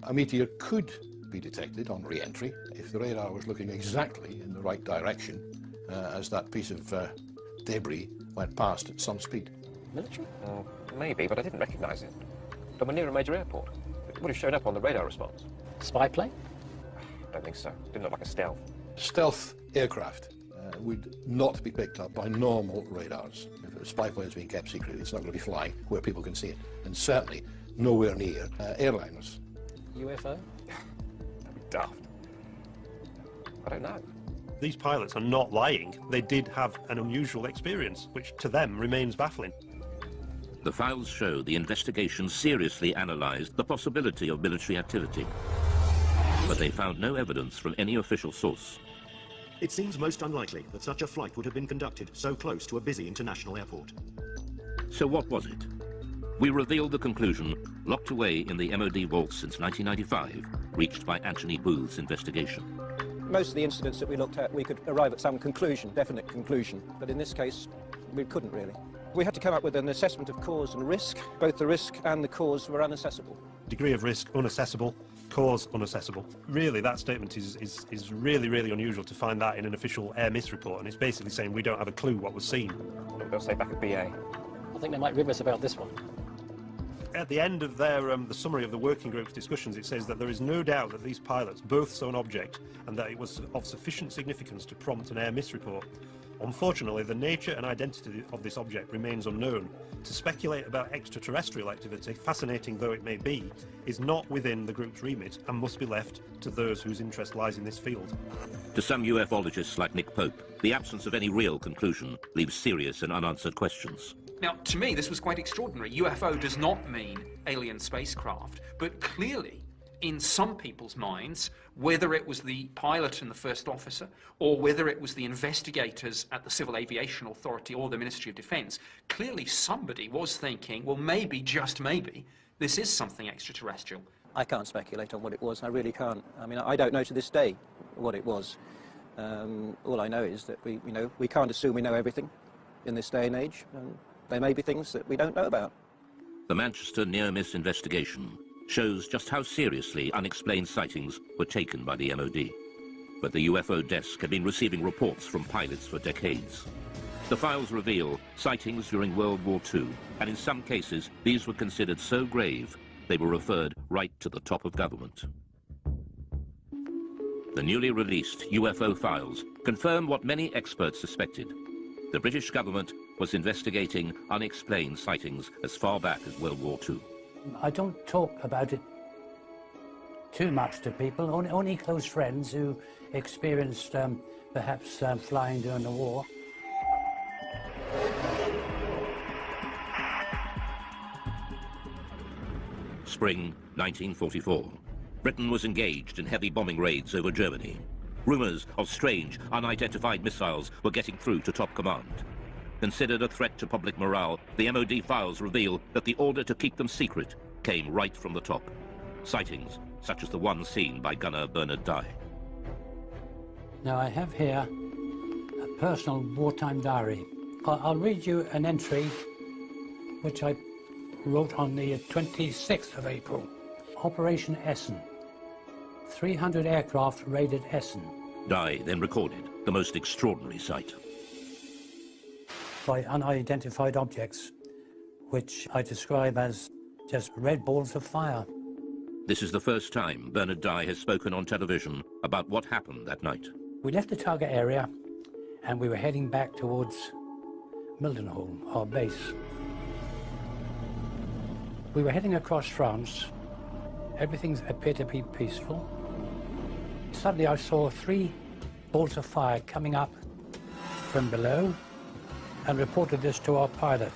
A meteor could be detected on re-entry if the radar was looking exactly in the right direction as that piece of debris went past at some speed.
Military? Maybe, but I didn't recognise it. But we're near a major airport. It would have shown up on the radar response. Spy plane? I don't think so. Didn't look like a stealth.
Stealth aircraft would not be picked up by normal radars. If a spy plane is being kept secret, it's not going to be flying where people can see it. And certainly nowhere near airliners.
UFO? That'd be daft. I don't know.
These pilots are not lying. They did have an unusual experience, which to them remains baffling.
The files show the investigation seriously analysed the possibility of military activity, but they found no evidence from any official source.
It seems most unlikely that such a flight would have been conducted so close to a busy international airport.
So what was it? We revealed the conclusion, locked away in the MOD vaults since 1995, reached by Anthony Booth's investigation.
Most of the incidents that we looked at, we could arrive at some conclusion, definite conclusion, but in this case, we couldn't really. We had to come up with an assessment of cause and risk. Both the risk and the cause were unassessable.
Degree of risk, unassessable. Cause, unassessable. Really, that statement is really, really unusual to find that in an official air miss report, and it's basically saying we don't have a clue what was seen.
What they'll say back at BA.
I think they might rib us about this one.
At the end of their the summary of the working group's discussions, it says that there is no doubt that these pilots both saw an object and that it was of sufficient significance to prompt an air miss report. Unfortunately, the nature and identity of this object remains unknown. To speculate about extraterrestrial activity, fascinating though it may be, is not within the group's remit and must be left to those whose interest lies in this field.
To some ufologists like Nick Pope, the absence of any real conclusion leaves serious and unanswered questions.
Now, to me, this was quite extraordinary. UFO does not mean alien spacecraft, but clearly, in some people's minds, whether it was the pilot and the first officer, or whether it was the investigators at the Civil Aviation Authority or the Ministry of Defence, clearly somebody was thinking, well, maybe, just maybe, this is something extraterrestrial.
I can't speculate on what it was, I really can't. I mean, I don't know to this day what it was. All I know is that we can't assume we know everything in this day and age. There may be things that we don't know about.
The Manchester near-miss investigation shows just how seriously unexplained sightings were taken by the MOD. But the UFO desk had been receiving reports from pilots for decades. The files reveal sightings during World War II, and in some cases these were considered so grave they were referred right to the top of government. The newly released UFO files confirm what many experts suspected. The British government was investigating unexplained sightings as far back as World War II.
I don't talk about it too much to people, only close friends who experienced perhaps flying during the war.
Spring 1944. Britain was engaged in heavy bombing raids over Germany. Rumours of strange, unidentified missiles were getting through to top command. Considered a threat to public morale, the MOD files reveal that the order to keep them secret came right from the top. Sightings such as the one seen by gunner Bernard Dye.
Now I have here a personal wartime diary. I'll read you an entry which I wrote on the 26th of April. Operation Essen. 300 aircraft raided Essen.
Dye then recorded the most extraordinary sight.
By unidentified objects, which I describe as just red balls of fire.
This is the first time Bernard Dye has spoken on television about what happened that night.
We left the target area and we were heading back towards Mildenhall, our base. We were heading across France. Everything appeared to be peaceful. Suddenly I saw 3 balls of fire coming up from below and reported this to our pilot,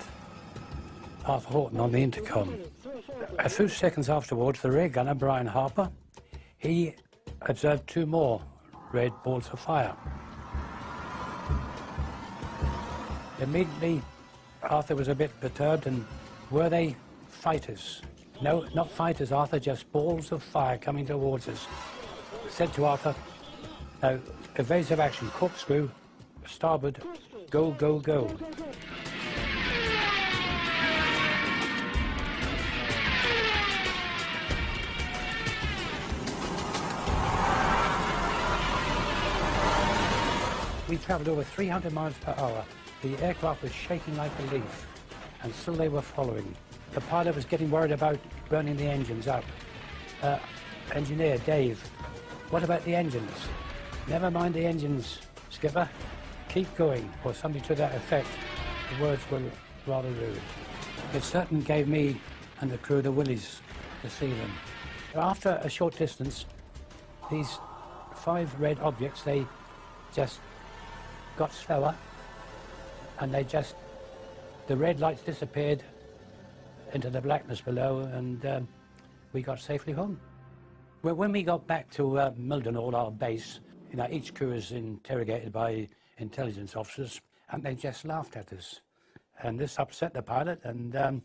Arthur Horton, on the intercom. A few seconds afterwards, the rear gunner, Brian Harper, he observed 2 more red balls of fire. Immediately, Arthur was a bit perturbed, and were they fighters? No, not fighters, Arthur, just balls of fire coming towards us. I said to Arthur, now, evasive action, corkscrew, starboard, go, go, go. We travelled over 300 miles per hour. The aircraft was shaking like a leaf, and still they were following. The pilot was getting worried about burning the engines up. Engineer, Dave, what about the engines? Never mind the engines, skipper. Keep going, or something to that effect. The words were rather rude. It certainly gave me and the crew the willies to see them. After a short distance, these 5 red objects, they just got slower, and the red lights disappeared into the blackness below, and we got safely home. Well, when we got back to Mildenhall, our base, you know, each crew was interrogated by intelligence officers, and they just laughed at us. And this upset the pilot, and,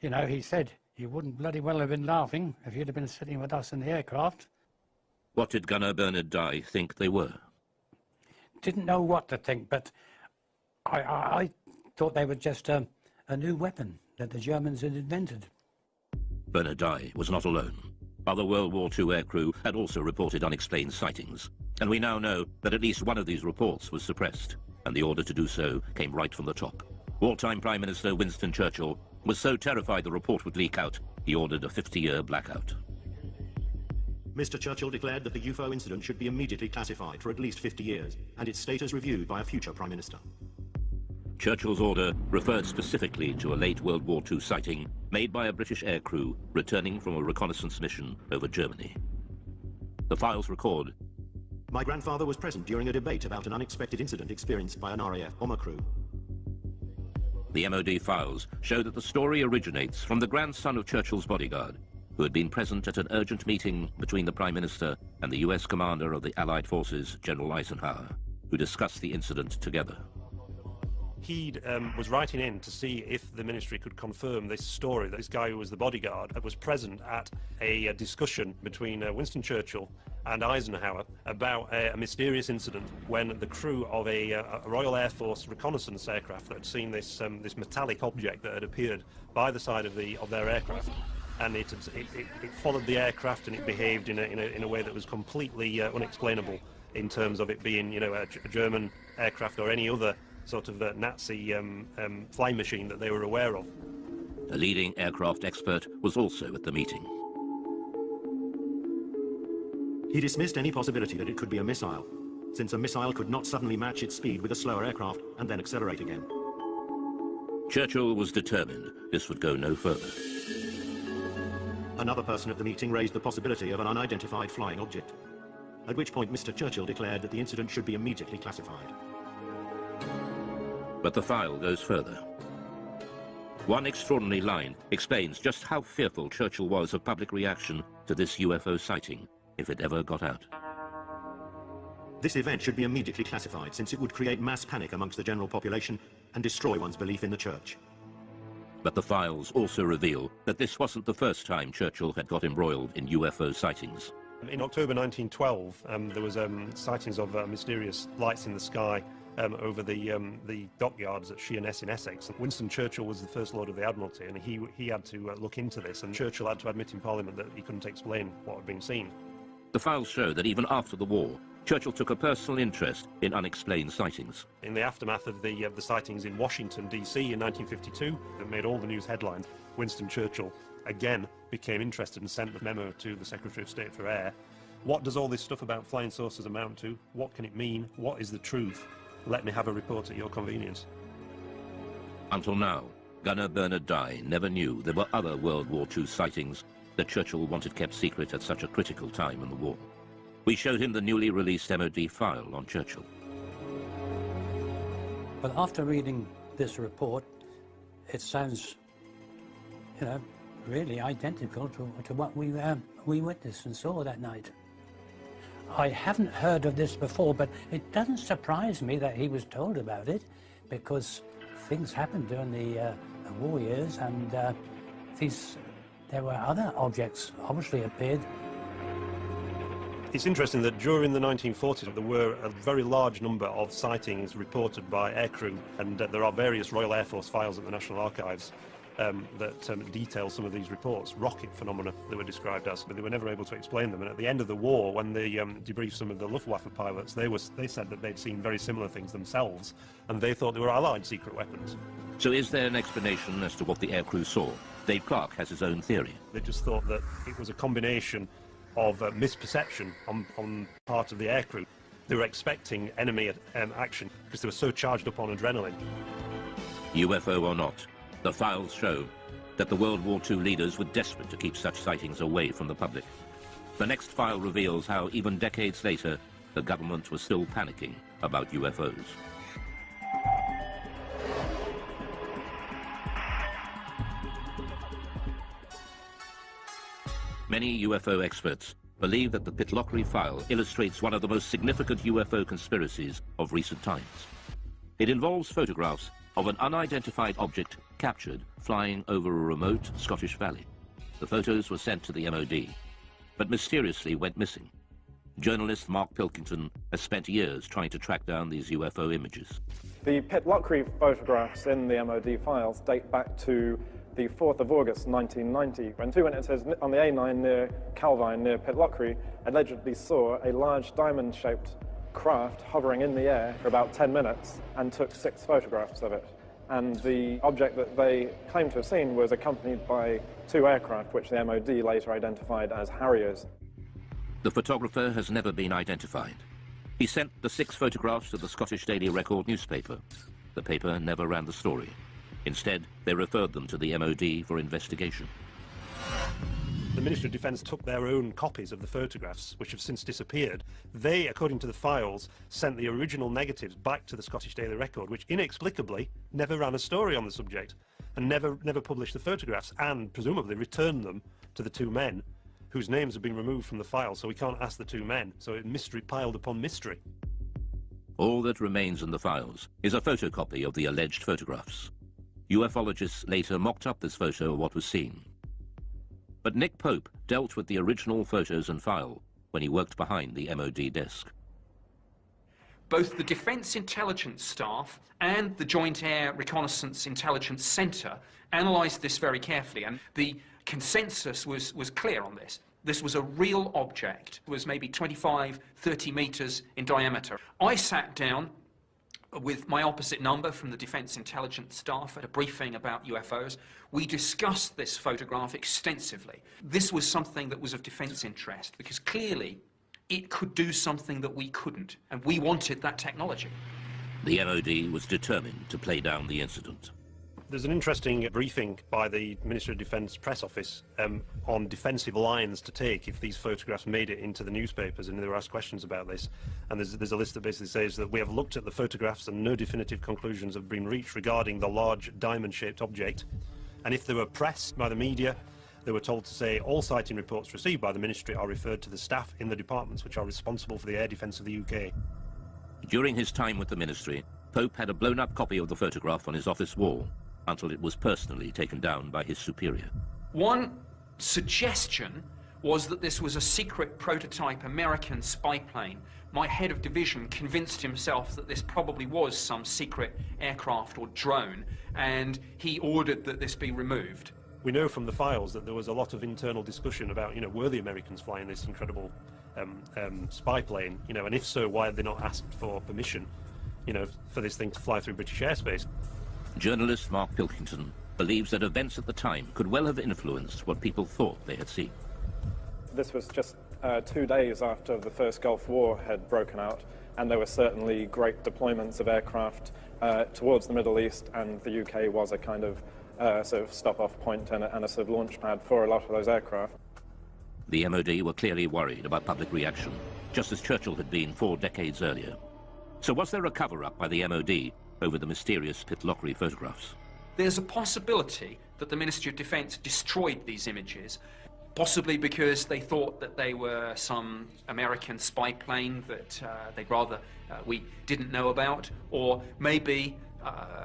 you know, he said, you wouldn't bloody well have been laughing if you'd have been sitting with us in the aircraft.
What did gunner Bernard Dye think they were?
Didn't know what to think, but I thought they were just a new weapon that the Germans had invented.
Bernard Dye was not alone. Other World War II aircrew had also reported unexplained sightings, and we now know that at least one of these reports was suppressed, and the order to do so came right from the top. Wartime Prime Minister Winston Churchill was so terrified the report would leak out, he ordered a 50-year blackout.
Mr. Churchill declared that the UFO incident should be immediately classified for at least 50 years, and its status reviewed by a future Prime Minister.
Churchill's order referred specifically to a late World War II sighting made by a British aircrew returning from a reconnaissance mission over Germany. The files record,
my grandfather was present during a debate about an unexpected incident experienced by an RAF bomber crew.
The MOD files show that the story originates from the grandson of Churchill's bodyguard, who had been present at an urgent meeting between the Prime Minister and the US commander of the Allied forces, General Eisenhower, who discussed the incident together.
He was writing in to see if the ministry could confirm this story, that this guy who was the bodyguard was present at a discussion between Winston Churchill and Eisenhower about a mysterious incident when the crew of a Royal Air Force reconnaissance aircraft that had seen this metallic object that had appeared by the side of their aircraft, and it followed the aircraft, and it behaved in a way that was completely unexplainable in terms of it being, you know, a German aircraft or any other sort of Nazi flying machine that they were aware of.
A leading aircraft expert was also at the meeting.
He dismissed any possibility that it could be a missile, since a missile could not suddenly match its speed with a slower aircraft and then accelerate again.
Churchill was determined this would go no further.
Another person at the meeting raised the possibility of an unidentified flying object, at which point Mr. Churchill declared that the incident should be immediately classified.
But the file goes further. One extraordinary line explains just how fearful Churchill was of public reaction to this UFO sighting, if it ever got out.
This event should be immediately classified, since it would create mass panic amongst the general population and destroy one's belief in the church.
But the files also reveal that this wasn't the first time Churchill had got embroiled in UFO sightings.
In October 1912, there was sightings of mysterious lights in the sky over the dockyards at Sheerness in Essex. Winston Churchill was the First Lord of the Admiralty, and he had to look into this, and Churchill had to admit in Parliament that he couldn't explain what had been seen.
The files show that even after the war, Churchill took a personal interest in unexplained sightings.
In the aftermath of the sightings in Washington, D.C. in 1952, that made all the news headlines, Winston Churchill again became interested and sent the memo to the Secretary of State for Air. What does all this stuff about flying saucers amount to? What can it mean? What is the truth? Let me have a report at your convenience.
Until now, gunner Bernard Dye never knew there were other World War II sightings that Churchill wanted kept secret at such a critical time in the war. We showed him the newly released MOD file on Churchill.
Well, after reading this report, it sounds, you know, really identical to what we witnessed and saw that night. I haven't heard of this before, but it doesn't surprise me that he was told about it, because things happened during the war years, and there were other objects obviously appeared.
It's interesting that during the 1940s there were a very large number of sightings reported by aircrew, and there are various Royal Air Force files at the National Archives that detail some of these reports, rocket phenomena they were described as, but they were never able to explain them. And at the end of the war, when they debriefed some of the Luftwaffe pilots, they said that they'd seen very similar things themselves, and they thought they were Allied secret weapons.
So is there an explanation as to what the aircrew saw? Dave Clark has his own theory.
They just thought that it was a combination of misperception on part of the aircrew. They were expecting enemy action because they were so charged up on adrenaline.
UFO or not, the files show that the World War II leaders were desperate to keep such sightings away from the public. The next file reveals how, even decades later, the government was still panicking about UFOs. Many UFO experts believe that the Pitlochry file illustrates one of the most significant UFO conspiracies of recent times. It involves photographs of an unidentified object captured flying over a remote Scottish valley. The photos were sent to the MOD, but mysteriously went missing. Journalist Mark Pilkington has spent years trying to track down these UFO images.
The Pitlochry photographs in the MOD files date back to the 4th of August 1990, when two witnesses on the A9 near Calvine, near Pitlochry, allegedly saw a large diamond-shaped craft hovering in the air for about 10 minutes and took 6 photographs of it. And the object that they claimed to have seen was accompanied by 2 aircraft, which the MOD later identified as Harriers.
The photographer has never been identified. He sent the 6 photographs to the Scottish Daily Record newspaper. The paper never ran the story. Instead, they referred them to the MOD for investigation.
The Ministry of Defence took their own copies of the photographs, which have since disappeared. They, according to the files, sent the original negatives back to the Scottish Daily Record, which inexplicably never ran a story on the subject and never published the photographs, and presumably returned them to the 2 men whose names have been removed from the file, so we can't ask the 2 men. So mystery piled upon mystery.
All that remains in the files is a photocopy of the alleged photographs. UFologists later mocked up this photo of what was seen. But Nick Pope dealt with the original photos and file when he worked behind the MOD desk.
Both the Defence Intelligence Staff and the Joint Air Reconnaissance Intelligence Centre analysed this very carefully, and the consensus was clear on this. This was a real object. It was maybe 25, 30 metres in diameter. I sat down with my opposite number from the Defence Intelligence Staff at a briefing about UFOs. We discussed this photograph extensively. This was something that was of defence interest, because clearly it could do something that we couldn't, and we wanted that technology.
The MOD was determined to play down the incident.
There's an interesting briefing by the Ministry of Defence press office on defensive lines to take if these photographs made it into the newspapers, and they were asked questions about this. And there's a list that basically says that we have looked at the photographs and no definitive conclusions have been reached regarding the large diamond-shaped object. And if they were pressed by the media They were told to say all sighting reports received by the ministry are referred to the staff in the departments which are responsible for the air defence of the UK.
During his time with the ministry, Pope had a blown-up copy of the photograph on his office wall until it was personally taken down by his superior.
One suggestion was that this was a secret prototype American spy plane. My head of division convinced himself that this probably was some secret aircraft or drone, and he ordered that this be removed.
We know from the files that there was a lot of internal discussion about, were the Americans flying this incredible spy plane, and if so, why had they not asked for permission, for this thing to fly through British airspace?
Journalist Mark Pilkington believes that events at the time could well have influenced what people thought they had seen.
This was just 2 days after the first Gulf War had broken out, and there were certainly great deployments of aircraft towards the Middle East, and the UK was a kind of sort of stop-off point and a sort of launch pad for a lot of those aircraft.
The MOD were clearly worried about public reaction, just as Churchill had been 4 decades earlier. So was there a cover-up by the MOD over the mysterious Pitlochry photographs?
There's a possibility that the Ministry of Defence destroyed these images, possibly because they thought that they were some American spy plane that they'd rather we didn't know about, or maybe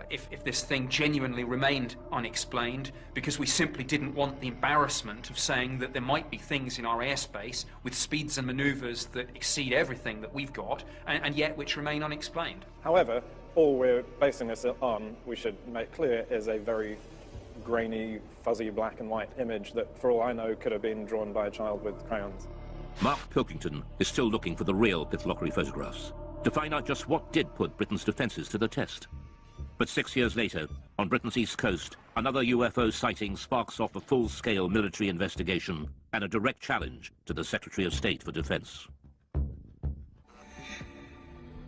if this thing genuinely remained unexplained, because we simply didn't want the embarrassment of saying that there might be things in our airspace with speeds and manoeuvres that exceed everything that we've got, and yet which remain unexplained.
However, all we're basing this on, we should make clear, is a very grainy, fuzzy black and white image that, for all I know, could have been drawn by a child with crayons.
Mark Pilkington is still looking for the real Pitlochry photographs to find out just what did put Britain's defences to the test. But 6 years later, on Britain's east coast, another UFO sighting sparks off a full-scale military investigation and a direct challenge to the Secretary of State for Defence.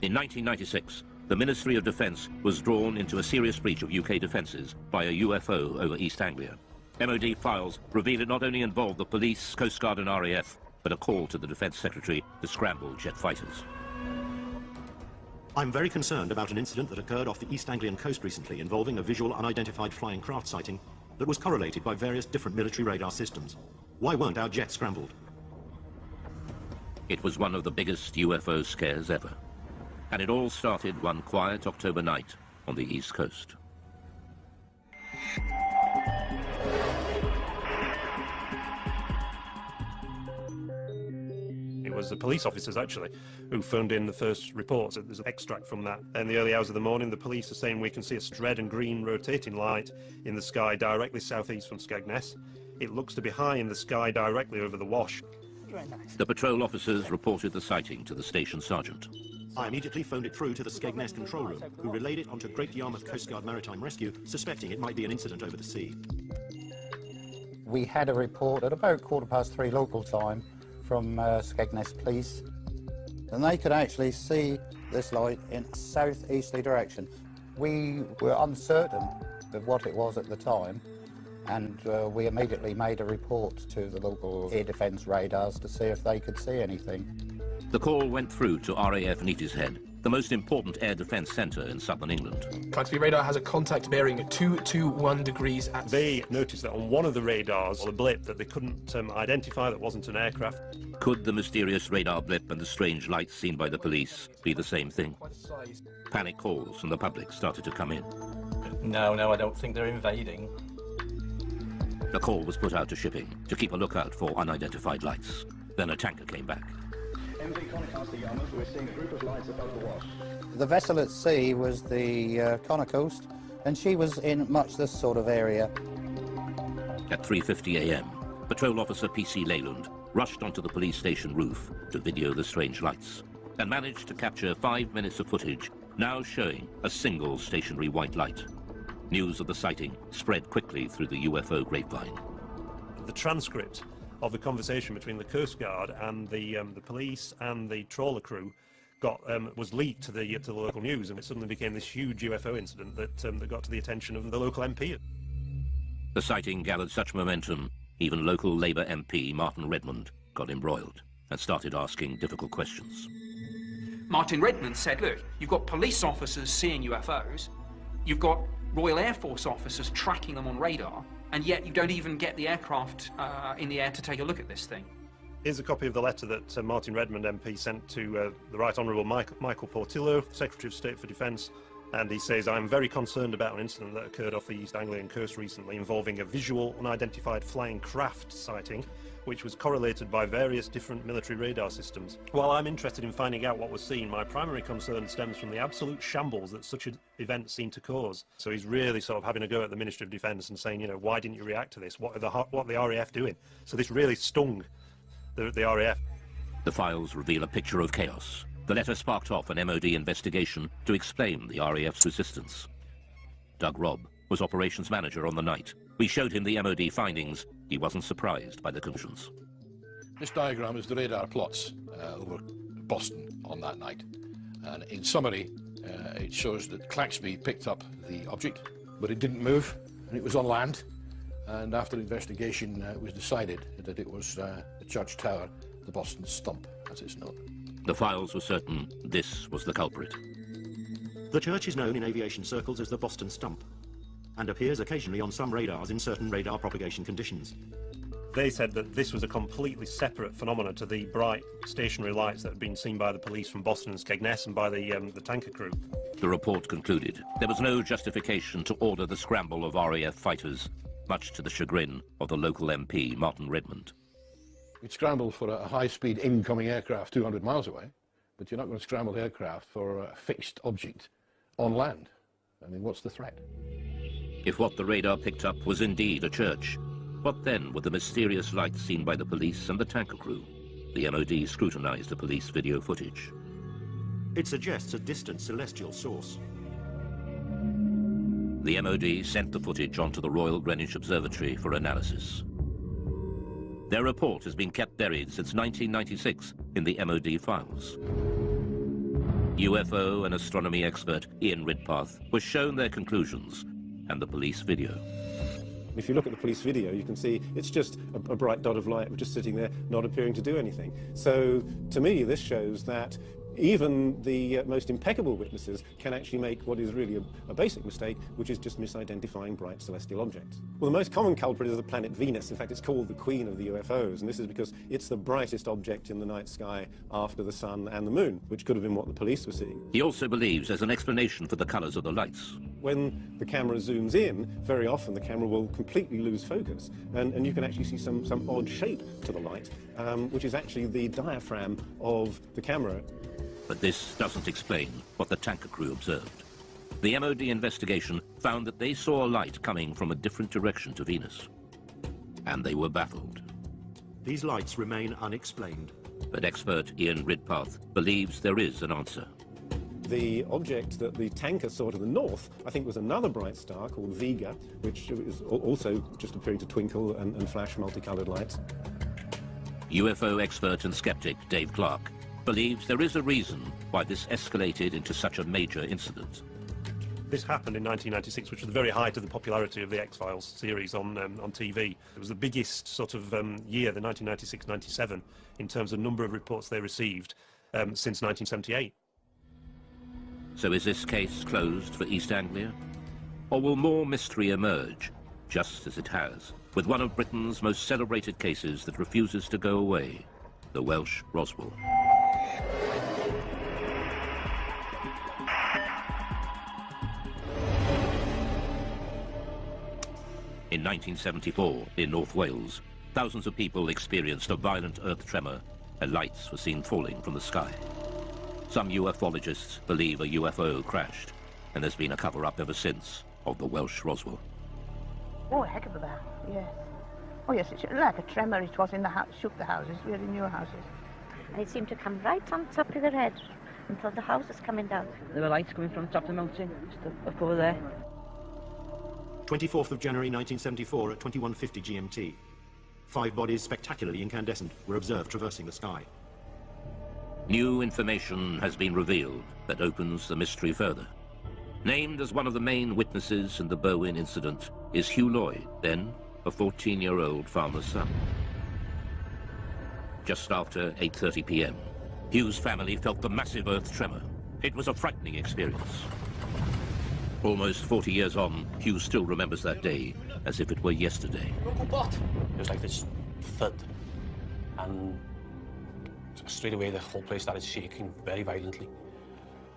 In 1996, the Ministry of Defence was drawn into a serious breach of UK defences by a UFO over East Anglia. MOD files reveal it not only involved the police, Coast Guard and RAF, but a call to the Defence Secretary to scramble jet fighters.
I'm very concerned about an incident that occurred off the East Anglian coast recently involving a visual unidentified flying craft sighting that was correlated by various different military radar systems. Why weren't our jets scrambled?
It was one of the biggest UFO scares ever. And it all started one quiet October night on the East Coast.
It was the police officers, actually, who phoned in the first reports. There's an extract from that. In the early hours of the morning, the police are saying we can see a red and green rotating light in the sky directly southeast from Skegness. It looks to be high in the sky directly over the Wash.
The patrol officers reported the sighting to the station sergeant.
I immediately phoned it through to the Skegness control room, who relayed it onto Great Yarmouth Coast Guard Maritime Rescue, suspecting it might be an incident over the sea.
We had a report at about 3:15 local time from Skegness Police, and they could actually see this light in a southeasterly direction. We were uncertain of what it was at the time, and we immediately made a report to the local air defence radars to see if they could see anything.
The call went through to RAF Neatishead, the most important air defence centre in southern England.
Try-to-be radar has a contact bearing at 221 degrees.
They noticed that on one of the radars, a blip that they couldn't identify that wasn't an aircraft.
Could the mysterious radar blip and the strange lights seen by the police be the same thing? Panic calls from the public started to come in.
No, I don't think they're invading.
The call was put out to shipping to keep a lookout for unidentified lights. Then a tanker came back.
We're seeing a group of lights above the Wash.
The vessel at sea was the Connor Coast, and she was in much this sort of area.
At 3:50 a.m., Patrol Officer P.C. Leyland rushed onto the police station roof to video the strange lights and managed to capture 5 minutes of footage, now showing a single stationary white light. News of the sighting spread quickly through the UFO grapevine.
The transcript of the conversation between the Coast Guard and the police and the trawler crew was leaked to the local news, and it suddenly became this huge UFO incident that got to the attention of the local MP.
The sighting gathered such momentum, even local Labour MP Martin Redmond got embroiled and started asking difficult questions.
Martin Redmond said, look, you've got police officers seeing UFOs, you've got Royal Air Force officers tracking them on radar, and yet you don't even get the aircraft in the air to take a look at this thing.
Here's a copy of the letter that Martin Redmond MP sent to the Right Honourable Michael Portillo, Secretary of State for Defence, and he says, "I'm very concerned about an incident that occurred off the East Anglian coast recently involving a visual unidentified flying craft sighting, which was correlated by various different military radar systems. While I'm interested in finding out what was seen, my primary concern stems from the absolute shambles that such an event seemed to cause." So he's really sort of having a go at the Ministry of Defence and saying, you know, why didn't you react to this? What are the RAF doing? So this really stung the RAF.
The files reveal a picture of chaos. The letter sparked off an MOD investigation to explain the RAF's resistance. Doug Robb was operations manager on the night. We showed him the MOD findings. He wasn't surprised by the conclusions.
This diagram is the radar plots over Boston on that night. And in summary, it shows that Claxby picked up the object, but it didn't move, and it was on land. And after investigation, it was decided that it was the Church Tower, the Boston Stump, as it's known.
The files were certain this was the culprit.
The church is known in aviation circles as the Boston Stump, and appears occasionally on some radars in certain radar propagation conditions.
They said that this was a completely separate phenomenon to the bright stationary lights that had been seen by the police from Boston and Skegness and by the tanker crew.
The report concluded there was no justification to order the scramble of RAF fighters, much to the chagrin of the local MP, Martin Redmond.
You'd scramble for a high-speed incoming aircraft 200 miles away, but you're not going to scramble aircraft for a fixed object on land. I mean, what's the threat?
If what the radar picked up was indeed a church, what then were the mysterious lights seen by the police and the tanker crew? The MOD scrutinized the police video footage.
It suggests a distant celestial source.
The MOD sent the footage onto the Royal Greenwich Observatory for analysis. Their report has been kept buried since 1996 in the MOD files. UFO and astronomy expert Ian Ridpath was shown their conclusions and the police video.
If you look at the police video, you can see it's just a bright dot of light just sitting there, not appearing to do anything. So, to me, this shows that even the most impeccable witnesses can actually make what is really a basic mistake, which is just misidentifying bright celestial objects. Well, the most common culprit is the planet Venus. In fact, it's called the queen of the UFOs, and this is because it's the brightest object in the night sky after the sun and the moon, which could have been what the police were seeing.
He also believes there's an explanation for the colours of the lights.
When the camera zooms in, very often the camera will completely lose focus, and you can actually see some odd shape to the light, which is actually the diaphragm of the camera.
But this doesn't explain what the tanker crew observed. The MOD investigation found that they saw a light coming from a different direction to Venus. And they were baffled.
These lights remain unexplained.
But expert Ian Ridpath believes there is an answer.
The object that the tanker saw to the north, I think, was another bright star called Vega, which is also just appearing to twinkle and flash multicolored lights.
UFO expert and skeptic Dave Clark believes there is a reason why this escalated into such a major incident.
This happened in 1996, which was the very height of the popularity of the X-Files series on TV. It was the biggest sort of year, the 1996-97, in terms of number of reports they received since 1978.
So is this case closed for East Anglia? Or will more mystery emerge, just as it has, with one of Britain's most celebrated cases that refuses to go away, the Welsh Roswell? In 1974, in North Wales, thousands of people experienced a violent earth tremor and lights were seen falling from the sky. Some ufologists believe a UFO crashed, and there's been a cover-up ever since of the Welsh Roswell.
Oh, a heck of a bang, yes. Oh, yes, it's like a tremor. It was in the house, shook the houses, really new houses.
It seemed to come right on top of their head until the house was coming down.
There were lights coming from the top of the mountain, just up over there.
24th of January 1974 at 21:50 GMT. 5 bodies, spectacularly incandescent, were observed traversing the sky.
New information has been revealed that opens the mystery further. Named as one of the main witnesses in the Berwyn incident is Hugh Lloyd, then a 14-year-old farmer's son. Just after 8:30 p.m., Hugh's family felt the massive earth tremor. It was a frightening experience. Almost 40 years on, Hugh still remembers that day as if it were yesterday.
It was like this thud, and straight away the whole place started shaking very violently.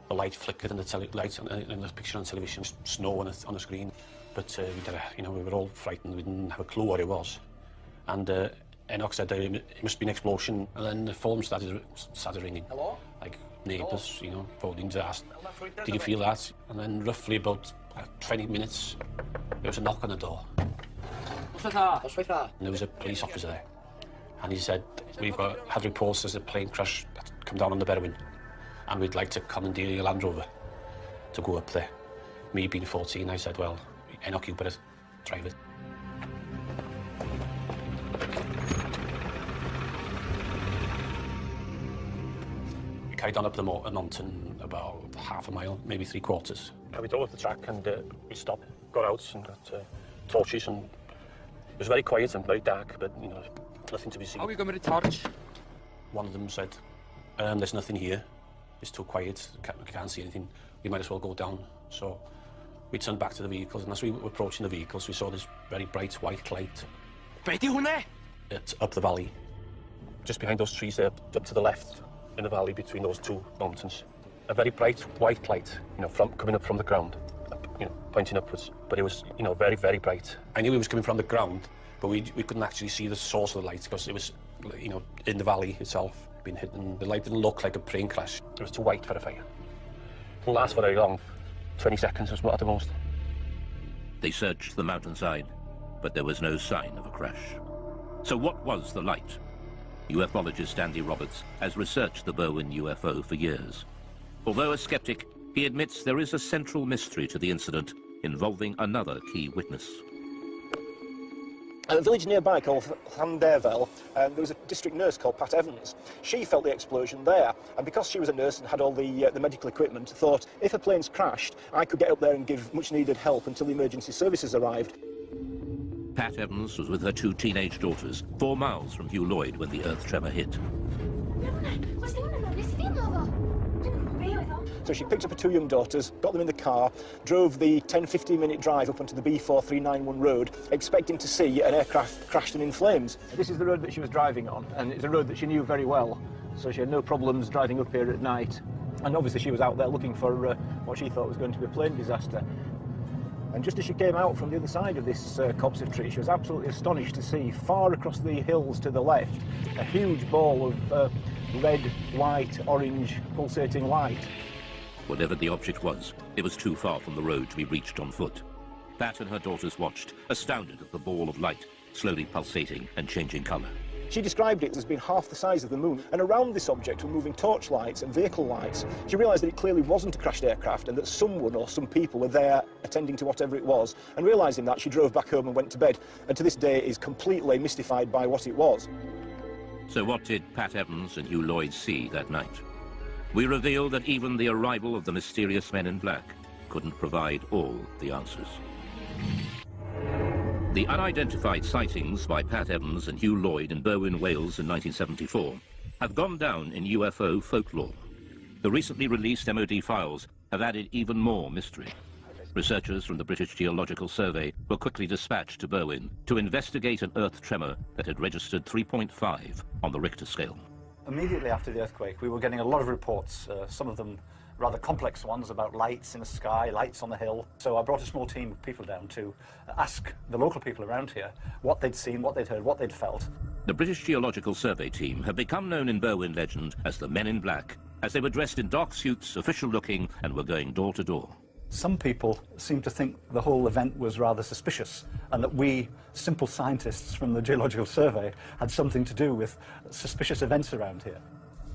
The light flickered in the picture on television, snow on the screen. But we were all frightened. We didn't have a clue what it was. And Enoch said that it must be an explosion. And then the phone started ringing. Hello? Like neighbours, phoning to ask, did you feel that? And then roughly about 20 minutes, there was a knock on the door. And there was a police officer there. And he said, we've had reports there's a plane crash that's come down on the Berwyn, and we'd like to commandeer your Land Rover to go up there. Me being 14, I said, well, Enoch, you better drive it. We carried on up the mountain about half a mile, maybe 3/4. And we drove up the track and we stopped, got out and got torches, and it was very quiet and very dark, but, nothing to be seen.
How are we going with the torch?
One of them said, there's nothing here. It's too quiet, we can't see anything. We might as well go down. So we turned back to the vehicles, and as we were approaching the vehicles, we saw this very bright white light. It's up the valley. Just behind those trees there, up to the left, in the valley between those two mountains. A very bright white light, coming up from the ground, pointing upwards. But it was, very, very bright. I knew it was coming from the ground, but we couldn't actually see the source of the light because it was, in the valley itself, being hidden. The light didn't look like a plane crash. It was too white for a fire. It didn't last for very long. 20 seconds was at the most.
They searched the mountainside, but there was no sign of a crash. So what was the light? UFologist Andy Roberts has researched the Berwyn UFO for years. Although a skeptic, he admits there is a central mystery to the incident involving another key witness.
At a village nearby called Llanderfel, there was a district nurse called Pat Evans. She felt the explosion there, and because she was a nurse and had all the medical equipment, thought, if a plane's crashed, I could get up there and give much-needed help until the emergency services arrived.
Pat Evans was with her 2 teenage daughters, 4 miles from Hugh Lloyd when the earth tremor hit.
So she picked up her 2 young daughters, got them in the car, drove the 10-15 minute drive up onto the B4391 road, expecting to see an aircraft crashed and in flames. This is the road that she was driving on, and it's a road that she knew very well, so she had no problems driving up here at night. And obviously she was out there looking for what she thought was going to be a plane disaster. And just as she came out from the other side of this copse of trees, she was absolutely astonished to see, far across the hills to the left, a huge ball of red, white, orange, pulsating light.
Whatever the object was, it was too far from the road to be reached on foot. Pat and her daughters watched, astounded at the ball of light, slowly pulsating and changing colour.
She described it as being half the size of the moon, and around this object were moving torch lights and vehicle lights. She realised that it clearly wasn't a crashed aircraft and that someone or some people were there attending to whatever it was. And realising that, she drove back home and went to bed, and to this day is completely mystified by what it was.
So what did Pat Evans and Hugh Lloyd see that night? We reveal that even the arrival of the mysterious men in black couldn't provide all the answers. The unidentified sightings by Pat Evans and Hugh Lloyd in Berwyn, Wales in 1974 have gone down in UFO folklore. The recently released MOD files have added even more mystery. Researchers from the British Geological Survey were quickly dispatched to Berwyn to investigate an earth tremor that had registered 3.5 on the Richter scale.
Immediately after the earthquake, we were getting a lot of reports, some of them rather complex ones about lights in the sky, lights on the hill. So I brought a small team of people down to ask the local people around here what they'd seen, what they'd heard, what they'd felt.
The British Geological Survey team have become known in Berwyn legend as the Men in Black, as they were dressed in dark suits, official-looking, and were going door to door.
Some people seem to think the whole event was rather suspicious and that we, simple scientists from the Geological Survey, had something to do with suspicious events around here.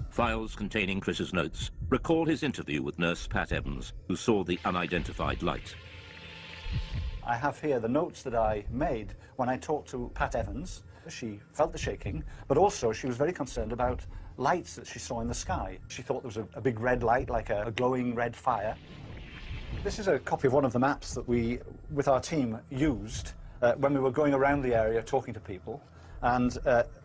Files containing Chris's notes recall his interview with nurse Pat Evans, who saw the unidentified light.
I have here the notes that I made when I talked to Pat Evans. She felt the shaking, but also she was very concerned about lights that she saw in the sky. She thought there was a big red light, like a glowing red fire. This is a copy of one of the maps that we, with our team, used when we were going around the area talking to people. And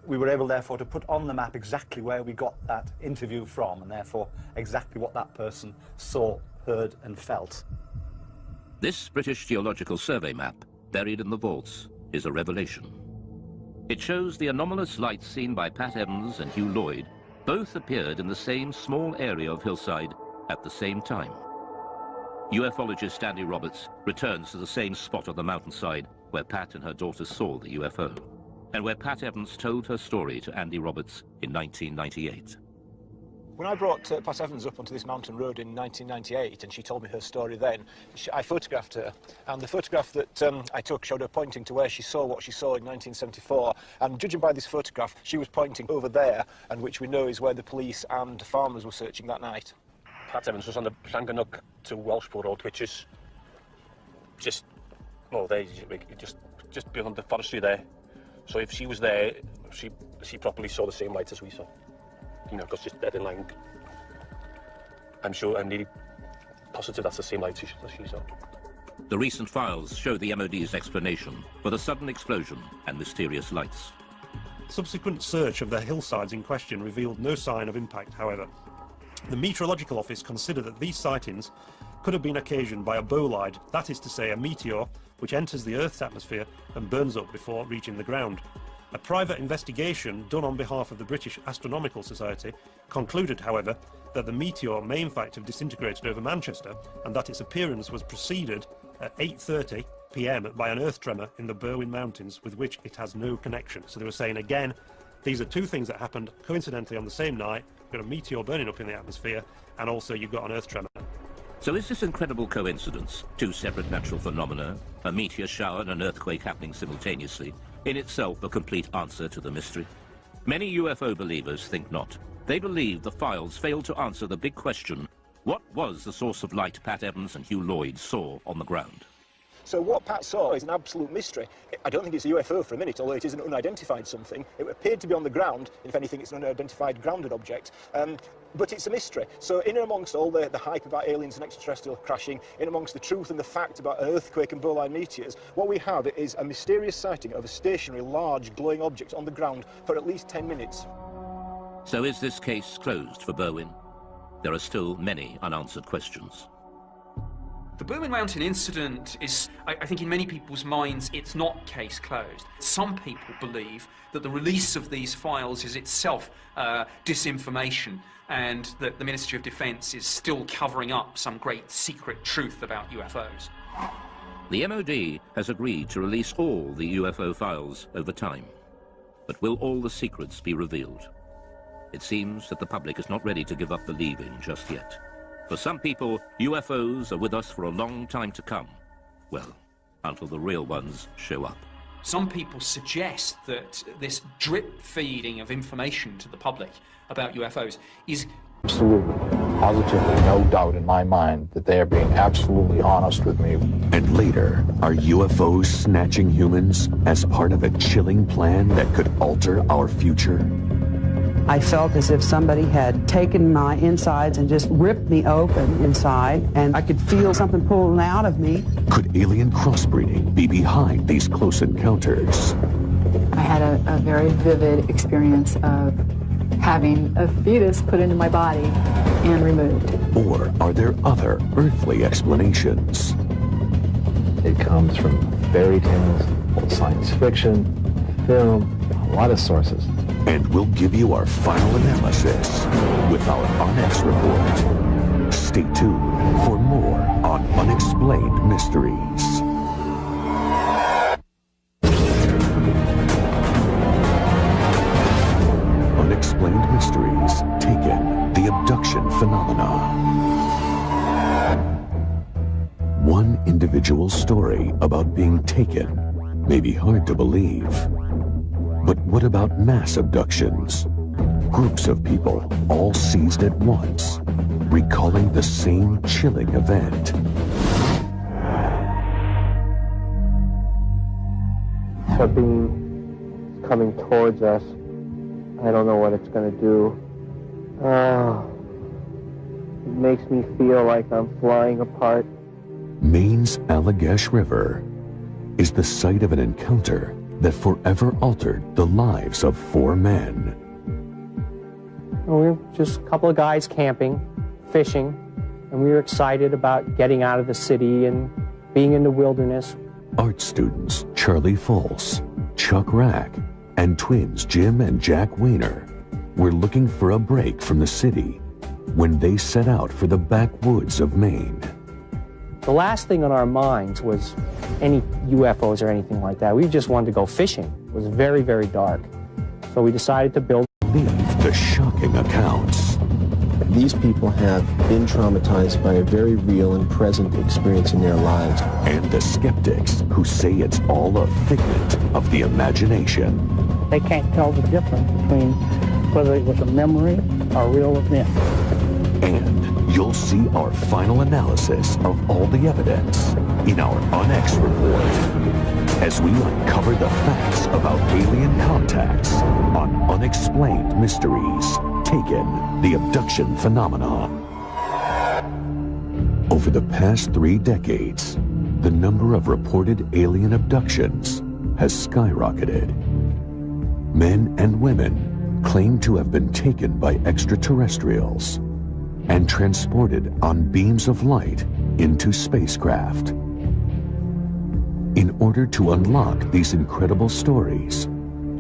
we were able, therefore, to put on the map exactly where we got that interview from, and therefore exactly what that person saw, heard and felt.
This British Geological Survey map buried in the vaults, is a revelation. It shows the anomalous lights seen by Pat Evans and Hugh Lloyd both appeared in the same small area of hillside at the same time. UFologist Andy Roberts returns to the same spot on the mountainside where Pat and her daughter saw the UFO, and where Pat Evans told her story to Andy Roberts in 1998.
When I brought Pat Evans up onto this mountain road in 1998 and she told me her story then, I photographed her. And the photograph that I took showed her pointing to where she saw what she saw in 1974. And judging by this photograph, she was pointing over there, and which we know is where the police and farmers were searching that night.
Pat Evans was on the Llangannock to Welshpool Road, which is just, well, there, just beyond the forestry there. So if she was there, she probably saw the same lights as we saw. You know, because just dead in line. I'm sure, I'm nearly positive that's the same lights as she saw.
The recent files show the MOD's explanation for the sudden explosion and mysterious lights.
Subsequent search of the hillsides in question revealed no sign of impact, however. The Meteorological Office considered that these sightings could have been occasioned by a bolide, that is to say a meteor which enters the Earth's atmosphere and burns up before reaching the ground. A private investigation done on behalf of the British Astronomical Society concluded, however, that the meteor may in fact have disintegrated over Manchester and that its appearance was preceded at 8:30 p.m. by an earth tremor in the Berwyn Mountains with which it has no connection. So they were saying again, these are two things that happened coincidentally on the same night. You've got a meteor burning up in the atmosphere and also you've got an earth tremor.
So is this incredible coincidence, two separate natural phenomena, a meteor shower and an earthquake happening simultaneously, in itself a complete answer to the mystery? Many UFO believers think not. They believe the files failed to answer the big question, what was the source of light Pat Evans and Hugh Lloyd saw on the ground?
So what Pat saw is an absolute mystery. I don't think it's a UFO for a minute, although it is an unidentified something. It appeared to be on the ground. If anything, it's an unidentified grounded object. But it's a mystery. So in and amongst all the hype about aliens and extraterrestrial crashing, in amongst the truth and the fact about earthquake and bolide meteors, what we have is a mysterious sighting of a stationary, large, glowing object on the ground for at least 10 minutes.
So is this case closed for Berwyn? There are still many unanswered questions.
The Berwyn Mountain incident is, I think in many people's minds, it's not case closed. Some people believe that the release of these files is itself disinformation and that the Ministry of Defence is still covering up some great secret truth about UFOs.
The MOD has agreed to release all the UFO files over time. But will all the secrets be revealed? It seems that the public is not ready to give up believing just yet. For some people, UFOs are with us for a long time to come. Well, until the real ones show up.
Some people suggest that this drip feeding of information to the public about UFOs is
absolutely, positively, no doubt in my mind that they are being absolutely honest with me.
And later, are UFOs snatching humans as part of a chilling plan that could alter our future?
I felt as if somebody had taken my insides and just ripped me open inside, and I could feel something pulling out of me.
Could alien crossbreeding be behind these close encounters?
I had a very vivid experience of having a fetus put into my body and removed.
Or are there other earthly explanations?
It comes from fairy tales, science fiction, film, a lot of sources.
And we'll give you our final analysis with our Onyx report. Stay tuned for more on Unexplained Mysteries. Unexplained Mysteries, Taken, the Abduction Phenomena. One individual story about being taken may be hard to believe. But what about mass abductions? Groups of people all seized at once, recalling the same chilling event.
A beam coming towards us. I don't know what it's going to do. It makes me feel like I'm flying apart.
Maine's Allagash River is the site of an encounter that forever altered the lives of 4 men.
We were just a couple of guys camping, fishing, and we were excited about getting out of the city and being in the wilderness.
art students Charlie Folse, Chuck Rack, and twins Jim and Jack Weiner were looking for a break from the city when they set out for the backwoods of Maine.
The last thing on our minds was any UFOs or anything like that. We just wanted to go fishing. It was very, very dark. So we decided to build.
The shocking accounts.
These people have been traumatized by a very real and present experience in their lives.
And the skeptics who say it's all a figment of the imagination.
They can't tell the difference between whether it was a memory or a real event.
And you'll see our final analysis of all the evidence in our Unex report as we uncover the facts about alien contacts on Unexplained Mysteries, Taken, the Abduction Phenomena. Over the past 3 decades, the number of reported alien abductions has skyrocketed. Men and women claim to have been taken by extraterrestrials and transported on beams of light into spacecraft. In order to unlock these incredible stories,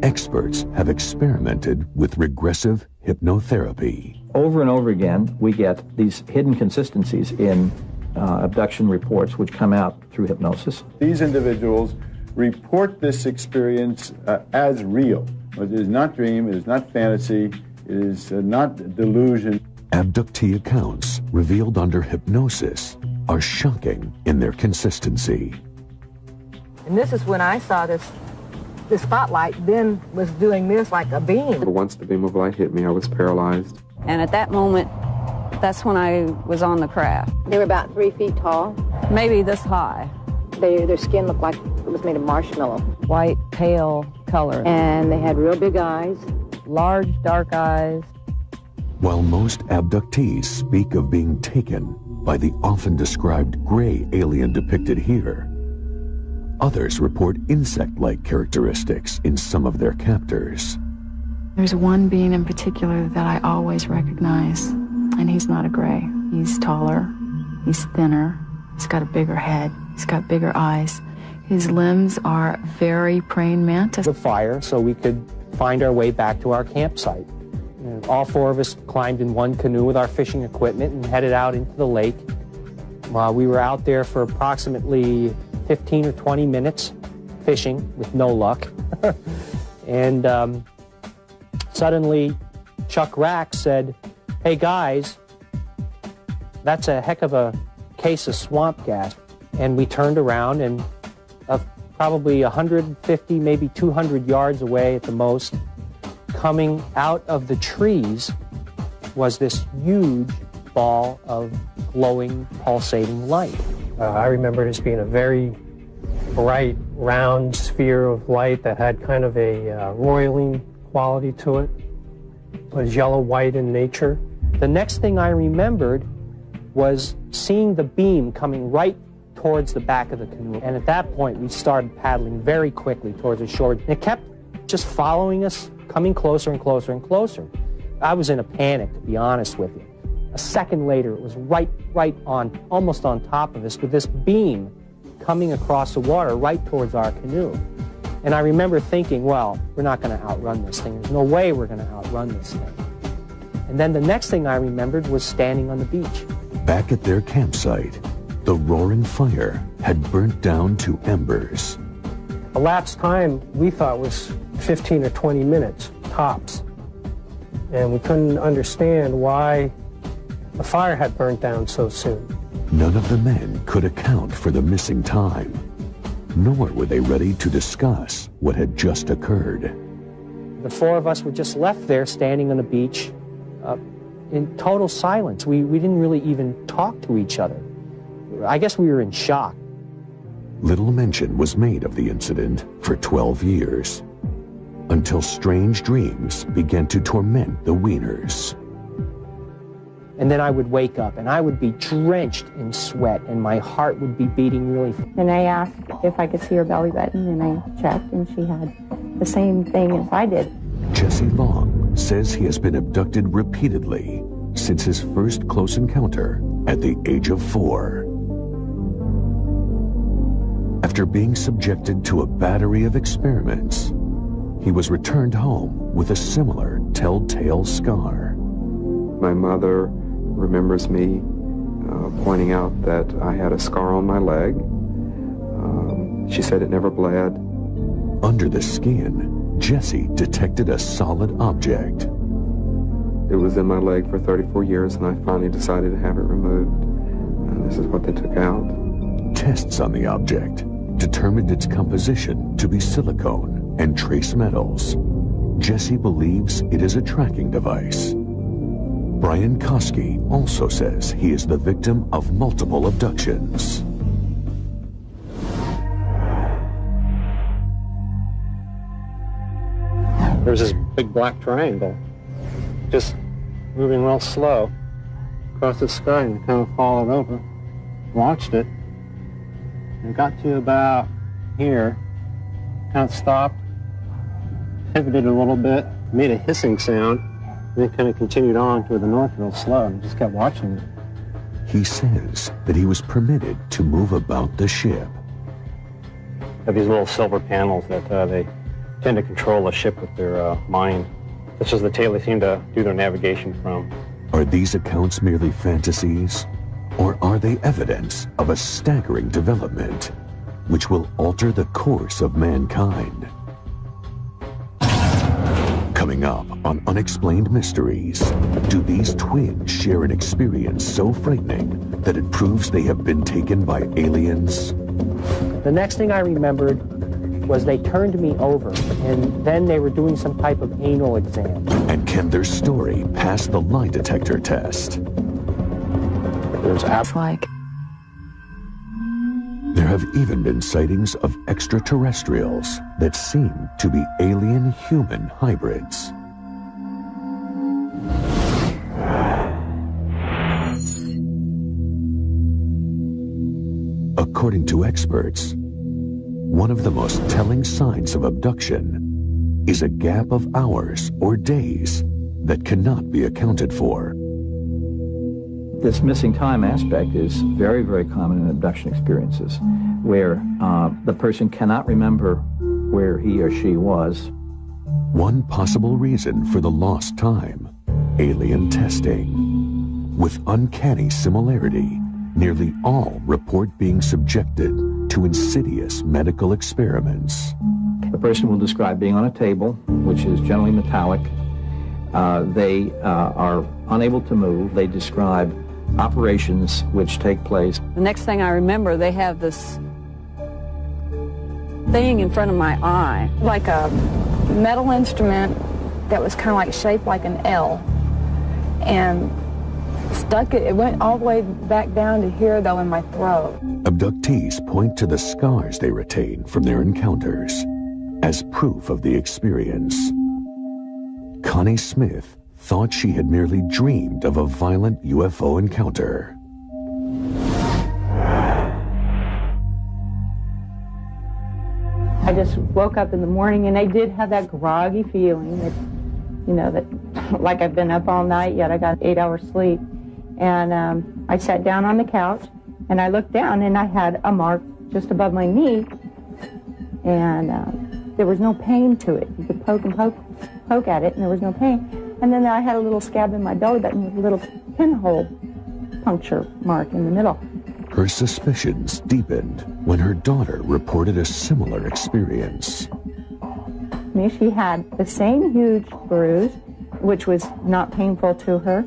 experts have experimented with regressive hypnotherapy.
Over and over again, we get these hidden consistencies in abduction reports which come out through hypnosis.
These individuals report this experience as real. It is not dream, it is not fantasy, it is not delusion.
Abductee accounts revealed under hypnosis are shocking in their consistency.
And this is when I saw the spotlight then was doing this like a beam.
Once the beam of light hit me, I was paralyzed.
And at that moment, that's when I was on the craft.
They were about 3 feet tall.
Maybe this high.
Their skin looked like it was made of marshmallow.
White, pale color.
And they had real big eyes.
Large, dark eyes.
While most abductees speak of being taken by the often described gray alien depicted here, others report insect-like characteristics in some of their captors.
There's one being in particular that I always recognize, and he's not a gray. He's taller, he's thinner, he's got a bigger head, he's got bigger eyes. His limbs are very praying mantis.
The fire so we could find our way back to our campsite. And all 4 of us climbed in one canoe with our fishing equipment and headed out into the lake. We were out there for approximately 15 or 20 minutes fishing with no luck. And suddenly Chuck Rack said, "Hey guys, that's a heck of a case of swamp gas." And we turned around and probably 150, maybe 200 yards away at the most, coming out of the trees was this huge ball of glowing, pulsating light. I remember it as being a very bright, round sphere of light that had kind of a roiling quality to it. It was yellow-white in nature. The next thing I remembered was seeing the beam coming right towards the back of the canoe. And at that point, we started paddling very quickly towards the shore. And it kept just following us, coming closer and closer and closer. I was in a panic, to be honest with you. A second later, it was right on, almost on top of us, with this beam coming across the water right towards our canoe. And I remember thinking, well, we're not going to outrun this thing. There's no way we're going to outrun this thing. And then the next thing I remembered was standing on the beach.
Back at their campsite, the roaring fire had burnt down to embers.
Elapsed time we thought was 15 or 20 minutes, tops. And we couldn't understand why the fire had burnt down so soon.
None of the men could account for the missing time, nor were they ready to discuss what had just occurred.
The 4 of us were just left there standing on the beach in total silence. We didn't really even talk to each other. I guess we were in shock.
Little mention was made of the incident for 12 years, until strange dreams began to torment the Wieners.
And then I would wake up and I would be drenched in sweat and my heart would be beating really fast.
And I asked if I could see her belly button, and I checked, and she had the same thing as I did.
Jesse Long says he has been abducted repeatedly since his first close encounter at the age of 4. After being subjected to a battery of experiments, he was returned home with a similar telltale scar.
My mother remembers me pointing out that I had a scar on my leg. She said it never bled.
Under the skin, Jesse detected a solid object.
It was in my leg for 34 years, and I finally decided to have it removed. And this is what they took out.
Tests on the object determined its composition to be silicone and trace metals. Jesse believes it is a tracking device. Brian Koski also says he is the victim of multiple abductions.
There's this big black triangle, just moving real slow across the sky, and I kind of followed over, watched it, and got to about here, kind of stopped, pivoted a little bit, made a hissing sound, and then kind of continued on to the north real slow, and just kept watching it.
He says that he was permitted to move about the ship.
Have these little silver panels that they tend to control the ship with their mind. This is the tail they seem to do their navigation from.
Are these accounts merely fantasies, or are they evidence of a staggering development which will alter the course of mankind? Coming up on Unexplained Mysteries, do these twins share an experience so frightening that it proves they have been taken by aliens?
The next thing I remembered was they turned me over, and then they were doing some type of anal exam.
And can their story pass the lie detector test?
There's
like
there have even been sightings of extraterrestrials that seem to be alien-human hybrids. According to experts, one of the most telling signs of abduction is a gap of hours or days that cannot be accounted for.
This missing time aspect is very, very common in abduction experiences, where the person cannot remember where he or she was.
One possible reason for the lost time, alien testing. With uncanny similarity, nearly all report being subjected to insidious medical experiments.
The person will describe being on a table, which is generally metallic. They are unable to move. They describe operations which take place.
The next thing I remember, they have this thing in front of my eye, like a metal instrument that was kind of like shaped like an L, and stuck it. It went all the way back down to here, though, in my throat.
Abductees point to the scars they retain from their encounters as proof of the experience. Connie Smith thought she had merely dreamed of a violent UFO encounter.
I just woke up in the morning, and I did have that groggy feeling that, you know, that like I've been up all night, yet I got 8 hours sleep. And I sat down on the couch, and I looked down, and I had a mark just above my knee, and there was no pain to it. You could poke and poke at it, and there was no pain. And then I had a little scab in my belly button with a little pinhole puncture mark in the middle.
Her suspicions deepened when her daughter reported a similar experience.
She had the same huge bruise, which was not painful to her.